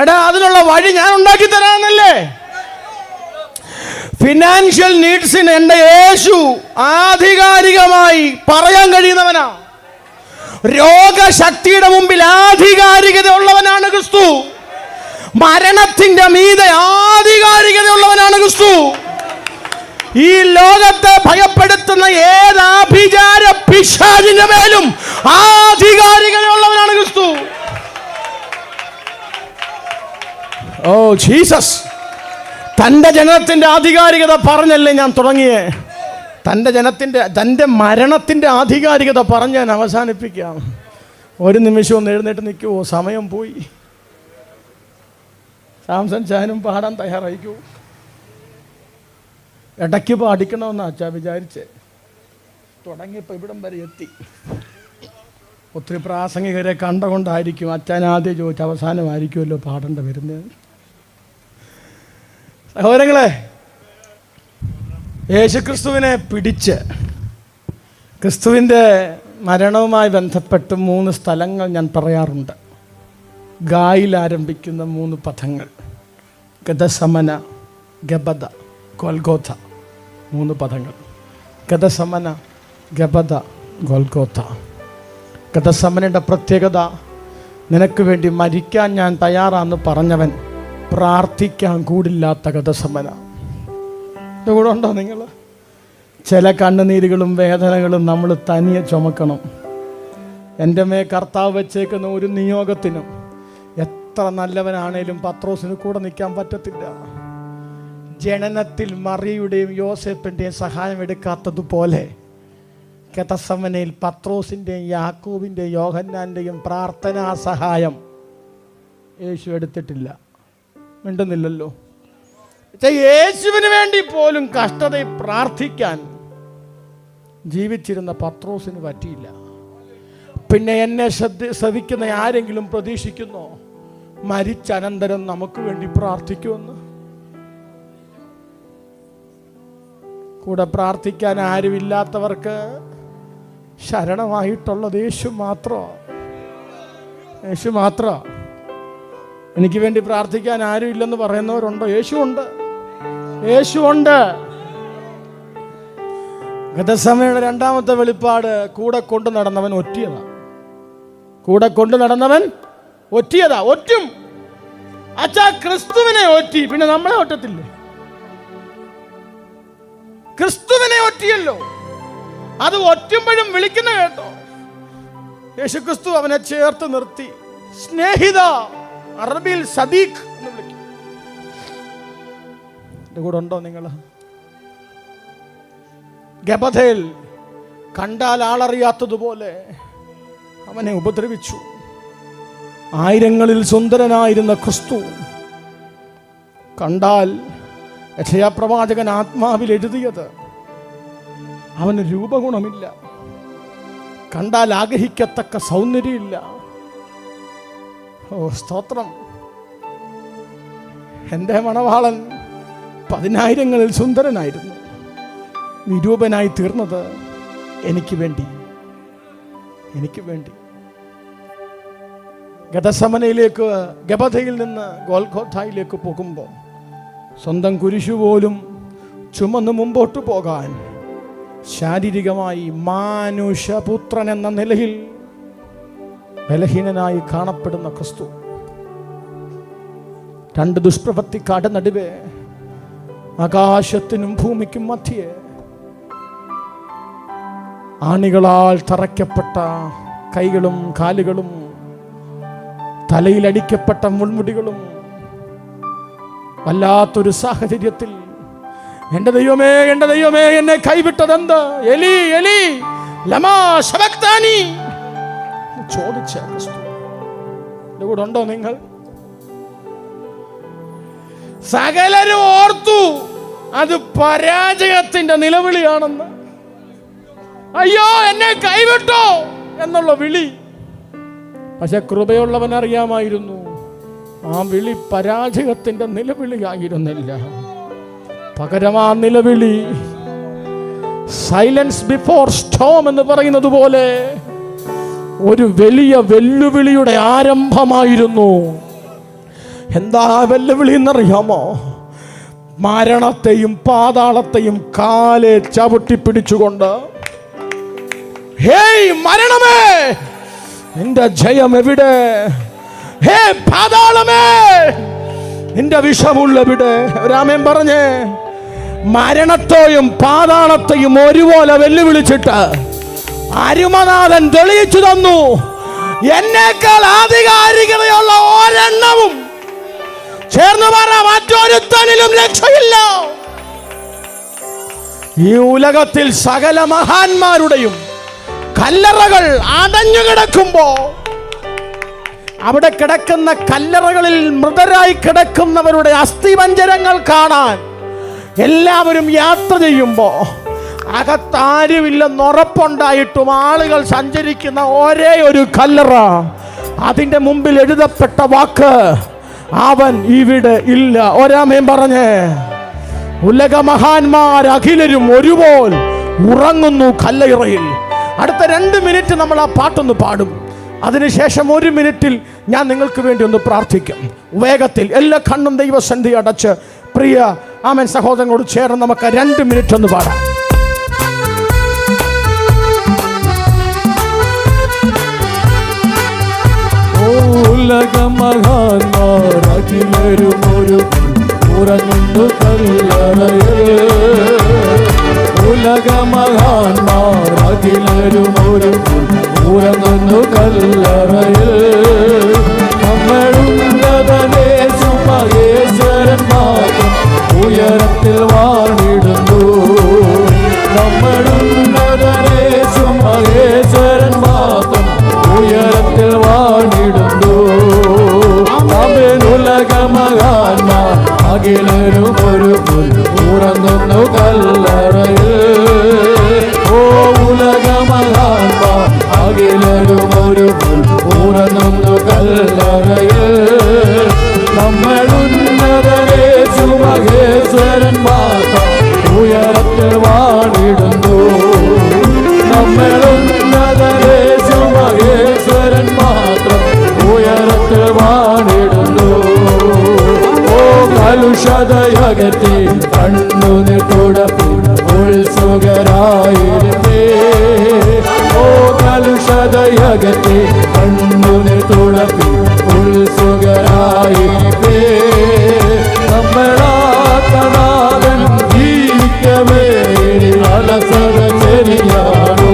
എടാ, അതിനുള്ള വഴി ഞാൻ ഉണ്ടാക്കി തരാമെന്നല്ലേ? ഫിനാൻഷ്യൽ നീഡ്സിന് എൻ്റെ യേശു ആധികാരികമായി പറയാൻ കഴിയുന്നവനാ. രോഗശക്തിയുടെ മുമ്പിൽ ആധികാരികത ഉള്ളവനാണ് ക്രിസ്തു. മരണത്തിൻ്റെ മീതെ ആധികാരികതയുള്ളവനാണ് ക്രിസ്തു. ഈ ലോകത്തെ ഭയപ്പെടുത്തുന്ന ഏത് ആഭിചാര പിശാചിന്റെ മേലും ആധികാരികതയുള്ളവനാണ് ക്രിസ്തു. Oh Jesus. തൻ്റെ ജനത്തിൻ്റെ ആധികാരികത പറഞ്ഞല്ലേ ഞാൻ തുടങ്ങിയേ? തൻ്റെ മരണത്തിൻ്റെ ആധികാരികത പറഞ്ഞ് ഞാൻ അവസാനിപ്പിക്കാം. ഒരു നിമിഷം ഒന്ന് എഴുന്നേറ്റ് നിൽക്കുമോ? സമയം പോയി. സാംസൺ ചാനും പാടാൻ തയ്യാറായിക്കൂ. ഇടയ്ക്ക് പാടിക്കണമെന്ന് അച്ഛാ വിചാരിച്ചേ. തുടങ്ങിയപ്പോൾ ഇവിടം വരെ എത്തി. ഒത്തിരി പ്രാസംഗികരെ കണ്ടുകൊണ്ടായിരിക്കും അച്ഛൻ ആദ്യം ചോദിച്ച അവസാനമായിരിക്കുമല്ലോ പാടേണ്ട വരുന്നത്. സഹോദരങ്ങളെ, യേശുക്രിസ്തുവിനെ പിടിച്ച് ക്രിസ്തുവിൻ്റെ മരണവുമായി ബന്ധപ്പെട്ട് 3 സ്ഥലങ്ങൾ ഞാൻ പറയാറുണ്ട്. ഗായിൽ ആരംഭിക്കുന്ന 3 പദങ്ങൾ: ഗദസമന, ഗബദ, ഗൊൽഗോഥ. 3 പദങ്ങൾ: ഗദസമന, ഗബദ, ഗൊൽഗോഥ. ഗദസമനയുടെ പ്രത്യേകത, നിനക്ക് വേണ്ടി മരിക്കാൻ ഞാൻ തയ്യാറാന്ന് പറഞ്ഞവൻ പ്രാർത്ഥിക്കാൻ കൂടില്ലാത്ത ഗദസമന. കൂടെ ഉണ്ടോ നിങ്ങൾ? ചില കണ്ണുനീരുകളും വേദനകളും നമ്മൾ തനിയെ ചുമക്കണം. എൻ്റെ മേ കർത്താവ് വെച്ചേക്കുന്ന ഒരു നിയോഗത്തിനും എത്ര നല്ലവനാണേലും പത്രോസിന് കൂടെ നിൽക്കാൻ പറ്റത്തില്ല. ജനനത്തിൽ മറിയുടെയും യോസേപ്പിൻ്റെയും സഹായം എടുക്കാത്തതുപോലെ ഗെത്സമനയിൽ പത്രോസിൻ്റെയും യാക്കോബിൻ്റെയും യോഹന്നാൻ്റെയും പ്രാർത്ഥനാ സഹായം യേശു എടുത്തിട്ടില്ല. മിണ്ടുന്നില്ലല്ലോ. യേശുവിന് വേണ്ടി പോലും കഷ്ടതയിൽ പ്രാർത്ഥിക്കാൻ ജീവിച്ചിരുന്ന പത്രോസിന് പറ്റിയില്ല. പിന്നെ എന്നെ ശ്രവിക്കുന്ന ആരെങ്കിലും പ്രതീക്ഷിക്കുന്നോ മരിച്ച അനന്തരം നമുക്ക് വേണ്ടി പ്രാർത്ഥിക്കുമെന്ന്? കൂടെ പ്രാർത്ഥിക്കാൻ ആരുമില്ലാത്തവർക്ക് ശരണമായിട്ടുള്ളത് യേശു മാത്രമാണ്. യേശു മാത്രമാണ്. എനിക്ക് വേണ്ടി പ്രാർത്ഥിക്കാൻ ആരും ഇല്ലെന്ന് പറയുന്നവരുണ്ടോ? യേശുവുണ്ട്, യേശുവുണ്ട്. ഗെത്സമനയുടെ 2ാമത്തെ വെളിപ്പാട്, കൂടെ കൊണ്ട് നടന്നവൻ ഒറ്റിയതാ. കൂടെ കൊണ്ട് നടന്നവൻ ഒറ്റിയതാ. ഒറ്റും. അച്ഛാ, ക്രിസ്തുവിനെ ഒറ്റി, പിന്നെ നമ്മളെ ഒറ്റത്തില്ലേ? ക്രിസ്തുവിനെ ഒറ്റിയല്ലോ. അത് ഒറ്റുമ്പോഴും വിളിക്കുന്ന കേട്ടോ. യേശുക്രിസ്തു അവനെ ചേർത്ത് നിർത്തി സ്നേഹിത, അറബിയിൽ സദീഖ് എന്ന് വിളിക്കും. എൻ്റെ കൂടെ ഉണ്ടോ നിങ്ങൾ? ഗബഥയിൽ കണ്ടാൽ ആളറിയാത്തതുപോലെ അവനെ ഉപദ്രവിച്ചു. 1000ങ്ങളിൽ സുന്ദരനായിരുന്ന ക്രിസ്തു കണ്ടാൽ യശയ്യാപ്രവാചകൻ ആത്മാവിൽ എഴുതിയത്, അവന് രൂപഗുണമില്ല, കണ്ടാൽ ആഗ്രഹിക്കത്തക്ക സൗന്ദര്യമില്ല. ഓ സ്തോത്രം! എൻ്റെ മണവാളൻ 10,000ങ്ങളിൽ സുന്ദരനായിരുന്നു. നിരൂപനായി തീർന്നത് എനിക്ക് വേണ്ടി. ഗെത്സമനയിലേക്ക്, ഗബഥയിൽ നിന്ന് ഗൊൽഗോഥയിലേക്ക് പോകുമ്പോൾ സ്വന്തം കുരിശു പോലും ചുമന്ന് മുമ്പോട്ട് പോകാൻ ശാരീരികമായി മാനുഷപുത്രൻ എന്ന നിലയിൽ ബലഹീനനായി കാണപ്പെടുന്ന ക്രിസ്തു 2 ദുഷ്പ്രവൃത്തിക്കാരുടെ നടുവേ, ആകാശത്തിനും ഭൂമിക്കും മധ്യേ ആണികളാൽ തറയ്ക്കപ്പെട്ട കൈകളും കാലുകളും തലയിലടിക്കപ്പെട്ട മുൾമുടികളും, വല്ലാത്തൊരു സാഹചര്യത്തിൽ എൻ്റെ ദൈവമേ, എൻ്റെ ദൈവമേ, എന്നെ കൈവിട്ടതെന്ത്? എലി എലി ലമാ ശബക്താനി ചോദിച്ച ക്രിസ്തു. എൻ്റെ കൂടെ ഉണ്ടോ നിങ്ങൾ? സകലരും ഓർത്തു അത് പരാജയത്തിന്റെ നിലവിളിയാണെന്ന്. അയ്യോ, എന്നെ കൈവിട്ടോ എന്നുള്ള വിളി. പക്ഷെ കൃപയുള്ളവൻ അറിയാമായിരുന്നു, ആ വിളി പരാജയത്തിന്റെ നിലവിളിയായിരുന്നില്ല. പകരം ആ നിലവിളി സൈലൻസ് ബിഫോർ സ്റ്റോം എന്ന് പറയുന്നത് പോലെ ഒരു വലിയ വെല്ലുവിളിയുടെ ആരംഭമായിരുന്നു. എന്താ വെല്ലുവിളി എന്നറിയാമോ? മരണത്തെയും പാതാളത്തെയും കാലെ ചവിട്ടി പിടിച്ചുകൊണ്ട്, ഹേയ് മരണമേ, നിന്റെ ജയം എവിടെ? ഹേ പാതാളമേ, നിന്റെ വിഷമുള്ളെവിടെ? രാമൻ പറഞ്ഞേ, മരണത്തെയും പാതാളത്തെയും ഒരുപോലെ വെല്ലുവിളിച്ചിട്ട് അരുമനാഥൻ തെളിയിച്ചു തന്നു, എന്നേക്കാൾ ആധികാരികതയുള്ള ഒരെണ്ണവും ചേർന്ന് പറ, മറ്റൊരുത്തനിലും രക്ഷയില്ല. ഈ ഉലകത്തിൽ സകല മഹാന്മാരുടെയും കല്ലറകൾ അടഞ്ഞു കിടക്കുമ്പോ, അവിടെ കിടക്കുന്ന കല്ലറകളിൽ മൃതരായി കിടക്കുന്നവരുടെ അസ്ഥിപഞ്ജരങ്ങൾ കാണാൻ എല്ലാവരും യാത്ര ചെയ്യുമ്പോ, അകത്താരുമില്ലെന്നുറപ്പുണ്ടായിട്ടും ആളുകൾ സഞ്ചരിക്കുന്ന ഒരേ ഒരു കല്ലറ, അതിൻ്റെ മുമ്പിൽ എഴുതപ്പെട്ട വാക്ക്, അവൻ ഇവിടെ ഇല്ല. ഒരാമേൻ പറഞ്ഞേ. ഉലകമഹാന്മാർ അഖിലരും ഒരുപോൽ ഉറങ്ങുന്നു കല്ലറയിൽ. അടുത്ത 2 മിനിറ്റ് നമ്മൾ ആ പാട്ടൊന്ന് പാടും. അതിനുശേഷം 1 മിനിറ്റിൽ ഞാൻ നിങ്ങൾക്ക് വേണ്ടി ഒന്ന് പ്രാർത്ഥിക്കും. വേഗത്തിൽ എല്ലാ കണ്ണും ദൈവസന്നിധി അടച്ച് പ്രിയ ആമേൻ സഹോദരനോട് ചേർന്ന് നമുക്ക് 2 മിനിറ്റ് ഒന്ന് പാടാം. ഉലകമഹാന്മാർ അഖിലരും ഒരു ഉറങ്ങുന്നു കല്ലറയിൽ. ഉലകമഹാന്മാർ അഖിലരും ഒരു ഉറങ്ങുന്നു കല്ലറയിൽ. നമ്മളുന്നതനേശു മഹേശ്വരൻ മാത്രം ഉയരത്തിൽ വാണിടുന്നു. നമ്മളുന്നതനേശു മഹേശ്വരൻ മാത്രം ഉയരത്തിൽ വാണിടുന്നു. അവൻ ഉലകമഹാന്മാർ അഖിലരും ഒരു ഉറങ്ങുന്നു കല്ലറയിൽ. ഓ ഉലകമഹാന്മാർ അഖിലരും ഒരു ഉറങ്ങുന്നു കല്ലറയിൽ. നമ്മളുന്നതനേശു മഹേശ്വരൻ മാത്രം ഉയരത്തിൽ വാണിടുന്നു. നമ്മളുന്നതനേശു മഹേശ്വരൻ മാത്രം ഉയരത്തിൽ വാണിടുന്നു. ഓ കലുഷതയകത്തെ കണ്ണുനീർ തുടപ്പി ഉത്സുകരായിരുന്നേ. ഓ കലുഷതയകത്തെ കണ്ണുനീർ തുടപ്പി ഉത്സുകരായിരുന്നേ. നമ്മളാത്തനാഥൻ ജീവിക്കവേ അലസത ശരിയാണോ?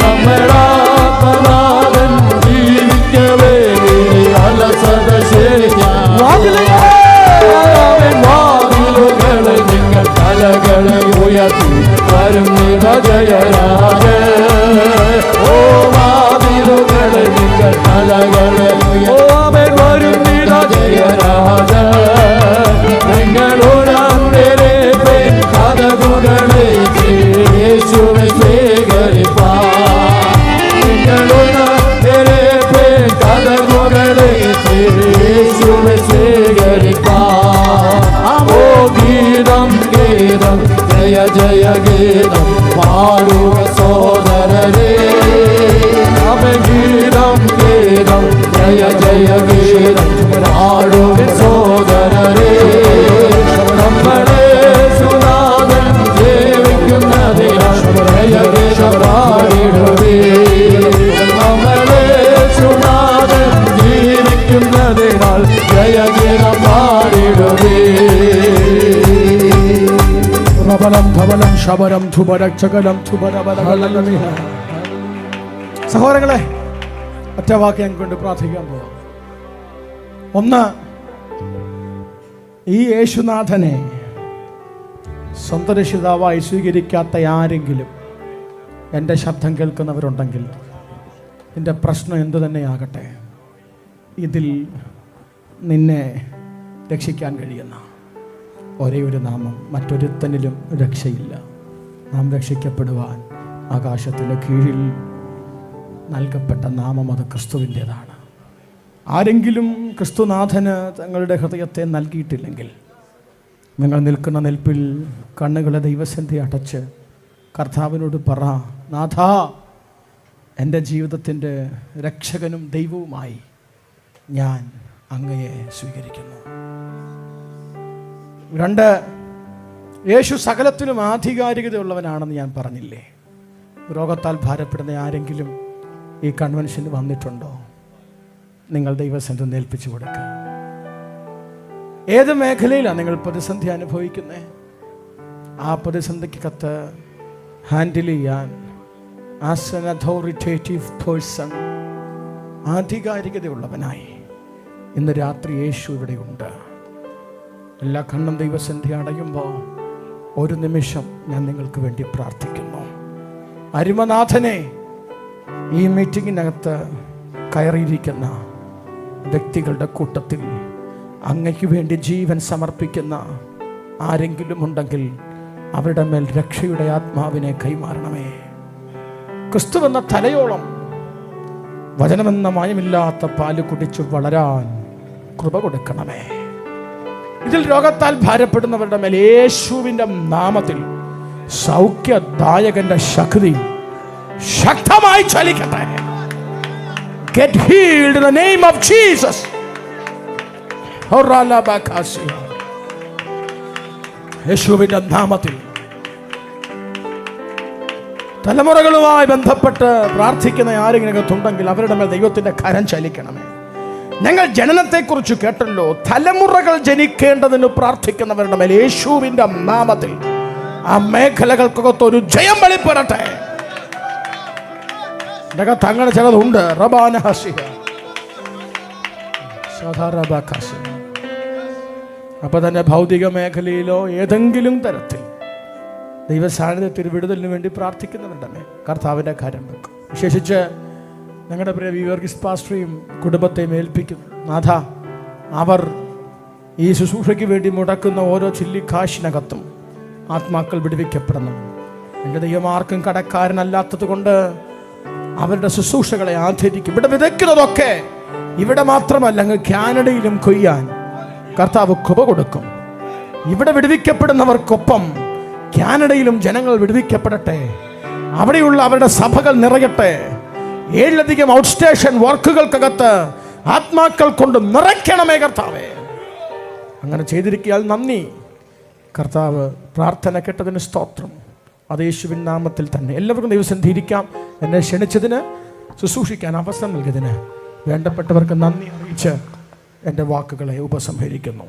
നമ്മളാത്തനാഥൻ ജീവിക്കവേ അലസത ശരിയാണോ? വാതിലുകളിൽ നിങ്ങൾ തലകളെ ഉയർത്തി വരും ജയരാജ. ഓ വാതിലുകളിൽ നിങ്ങൾ തലകളെ ഉയർത്തി വരും ജയരാജ. നിങ്ങളോടേ കഥകുകളെ യേശുവെ സ്വീകരിപ്പാൻ. നിങ്ങളോടേ കഥകുകളെ യേശുവെ സ്വീകരിപ്പാൻ. ഓ ഗീതം ഗീതം ജയ ജയ ഗീതം പാടുക സോദരരേ. ഗീതം ഗീതം ജയ ജയ ഗീതം പാടുക സോദരരേ. നമ്മളെ സുനാഥൻ ജീവിക്കുന്നതിനാൽ ജയഗീതം പാടിടുവേ. നമ്മളെ സുനാഥൻ ജീവിക്കുന്നതിനാൽ ജയഗീതം പാടിടുവേ. സഹോദരങ്ങളെ, ഒറ്റ വാക്ക് ഞാൻ കൊണ്ട് പ്രാർത്ഥിക്കാൻ പോകാം. ഒന്ന്, ഈ യേശുനാഥനെ സ്വന്തം രക്ഷിതാവായി സ്വീകരിക്കാത്ത ആരെങ്കിലും എൻ്റെ ശബ്ദം കേൾക്കുന്നവരുണ്ടെങ്കിൽ, നിൻ്റെ പ്രശ്നം എന്തു തന്നെയാകട്ടെ, ഇതിൽ നിന്നെ രക്ഷിക്കാൻ കഴിയുന്ന ഒരേ ഒരു നാമം, മറ്റൊരുത്തനിലും രക്ഷയില്ല. നാം രക്ഷിക്കപ്പെടുവാൻ ആകാശത്തിൻ്റെ കീഴിൽ നൽകപ്പെട്ട നാമം അത് ക്രിസ്തുവിൻ്റേതാണ്. ആരെങ്കിലും ക്രിസ്തുനാഥന് തങ്ങളുടെ ഹൃദയത്തെ നൽകിയിട്ടില്ലെങ്കിൽ, നിങ്ങൾ നിൽക്കുന്ന നിൽപ്പിൽ കണ്ണുകളെ ദൈവസന്നിധി അടച്ച് കർത്താവിനോട് പറ, നാഥാ, എൻ്റെ ജീവിതത്തിൻ്റെ രക്ഷകനും ദൈവവുമായി ഞാൻ അങ്ങയെ സ്വീകരിക്കുന്നു. 2, യേശു സകലത്തിനും ആധികാരികതയുള്ളവനാണെന്ന് ഞാൻ പറഞ്ഞില്ലേ? രോഗത്താൽ ഭാരപ്പെടുന്ന ആരെങ്കിലും ഈ കൺവെൻഷന് വന്നിട്ടുണ്ടോ? നിങ്ങൾ ദൈവസന്നിധി ഏൽപ്പിച്ചു കൊടുക്കുക. ഏത് മേഖലയിലാണ് നിങ്ങൾ പ്രതിസന്ധി അനുഭവിക്കുന്നത്? ആ പ്രതിസന്ധിക്കകത്ത് ഹാൻഡിൽ ചെയ്യാൻ ആസ് ആൻ അതോറിറ്റേറ്റീവ് പേഴ്സൺ, ആധികാരികതയുള്ളവനായി ഇന്ന് രാത്രി യേശു ഇവിടെയുണ്ട്. എല്ലാ കണ്ണും ദൈവസന്നിധി അടയുമ്പോൾ ഒരു നിമിഷം ഞാൻ നിങ്ങൾക്ക് വേണ്ടി പ്രാർത്ഥിക്കുന്നു. അരുമനാഥനെ, ഈ മീറ്റിങ്ങിനകത്ത് കയറിയിരിക്കുന്ന വ്യക്തികളുടെ കൂട്ടത്തിൽ അങ്ങയ്ക്ക് വേണ്ടി ജീവൻ സമർപ്പിക്കുന്ന ആരെങ്കിലും ഉണ്ടെങ്കിൽ അവരുടെ മേൽ രക്ഷയുടെ ആത്മാവിനെ കൈമാറണമേ. ക്രിസ്തുവെന്ന തലയോളം വചനമെന്ന മായമില്ലാത്ത പാല് കുടിച്ചു വളരാൻ കൃപ കൊടുക്കണമേ. ഇതിൽ രോഗത്താൽ ഭാരപ്പെടുന്നവരുടെ മേൽ യേശുവിൻ്റെ നാമത്തിൽ സൗഖ്യദായകന്റെ ശക്തി ശക്തമായി ചലിക്കട്ടെ. Get healed in the name of Jesus. യേശുവിൻ്റെ നാമത്തിൽ തലമുറകളുമായി ബന്ധപ്പെട്ട് പ്രാർത്ഥിക്കുന്ന ആരെങ്കിലും ഉണ്ടെങ്കിൽ അവരുടെ മേൽ ദൈവത്തിൻ്റെ കരം ചലിക്കണമേ. ഞങ്ങൾ ജനനത്തെക്കുറിച്ച് കേട്ടല്ലോ. തലമുറകൾ ജനിക്കേണ്ടതിന് പ്രാർത്ഥിക്കുന്നവരുടെ മേൽ യേശുവിൻ്റെ നാമത്തിൽ ആ മേഖലകൾക്കകത്ത് ഒരു ജയം വെളിപ്പെടട്ടെ. അങ്ങനെ ചിലതുണ്ട്. അപ്പൊ തന്നെ ഭൗതിക മേഖലയിലോ ഏതെങ്കിലും തരത്തിൽ ദൈവസാന്നിധ്യത്തിൽ വിടുതലിന് വേണ്ടി പ്രാർത്ഥിക്കുന്നവരുടെ മേൽ കർത്താവിൻ്റെ കാര്യം വെക്കും. വിശേഷിച്ച് ഞങ്ങളുടെ പ്രിയ വർഗീസ് പാസ്റ്ററെയും കുടുംബത്തെയും ഏൽപ്പിക്കുന്നു. നാഥ, അവർ ഈ ശുശ്രൂഷയ്ക്ക് വേണ്ടി മുടക്കുന്ന ഓരോ ചില്ലിക്കാശിനകത്തും ആത്മാക്കൾ വിടുവിക്കപ്പെടണം. എൻ്റെ ദൈവമാർക്കും കടക്കാരനല്ലാത്തത് കൊണ്ട് അവരുടെ ശുശ്രൂഷകളെ ആദരിക്കും. ഇവിടെ വിതയ്ക്കുന്നതൊക്കെ ഇവിടെ മാത്രമല്ല, അങ്ങ് കാനഡയിലും കൊയ്യാൻ കർത്താവ് കൃപ കൊടുക്കും. ഇവിടെ വിടുവിക്കപ്പെടുന്നവർക്കൊപ്പം കാനഡയിലും ജനങ്ങൾ വിടുവിക്കപ്പെടട്ടെ. അവിടെയുള്ള അവരുടെ സഭകൾ നിറയട്ടെ. 7 ഔട്ട് സ്റ്റേഷൻ വർക്കുകൾക്കകത്ത് ആത്മാക്കൾ കൊണ്ട് നിറയ്ക്കണമേ കർത്താവേ. അങ്ങനെ ചെയ്തിരിക്കാൻ നന്ദി കർത്താവ്. പ്രാർത്ഥന കേട്ടതിന് സ്തോത്രം. അത് യേശുവിൻ നാമത്തിൽ തന്നെ. എല്ലാവർക്കും ദൈവസന്നിധിയിൽ ഇരിക്കാം. എന്നെ ക്ഷണിച്ചതിന്, ശുശ്രൂഷിക്കാൻ അവസരം നൽകിയതിന് വേണ്ടപ്പെട്ടവർക്ക് നന്ദി അറിയിച്ച് എൻ്റെ വാക്കുകളെ ഉപസംഹരിക്കുന്നു.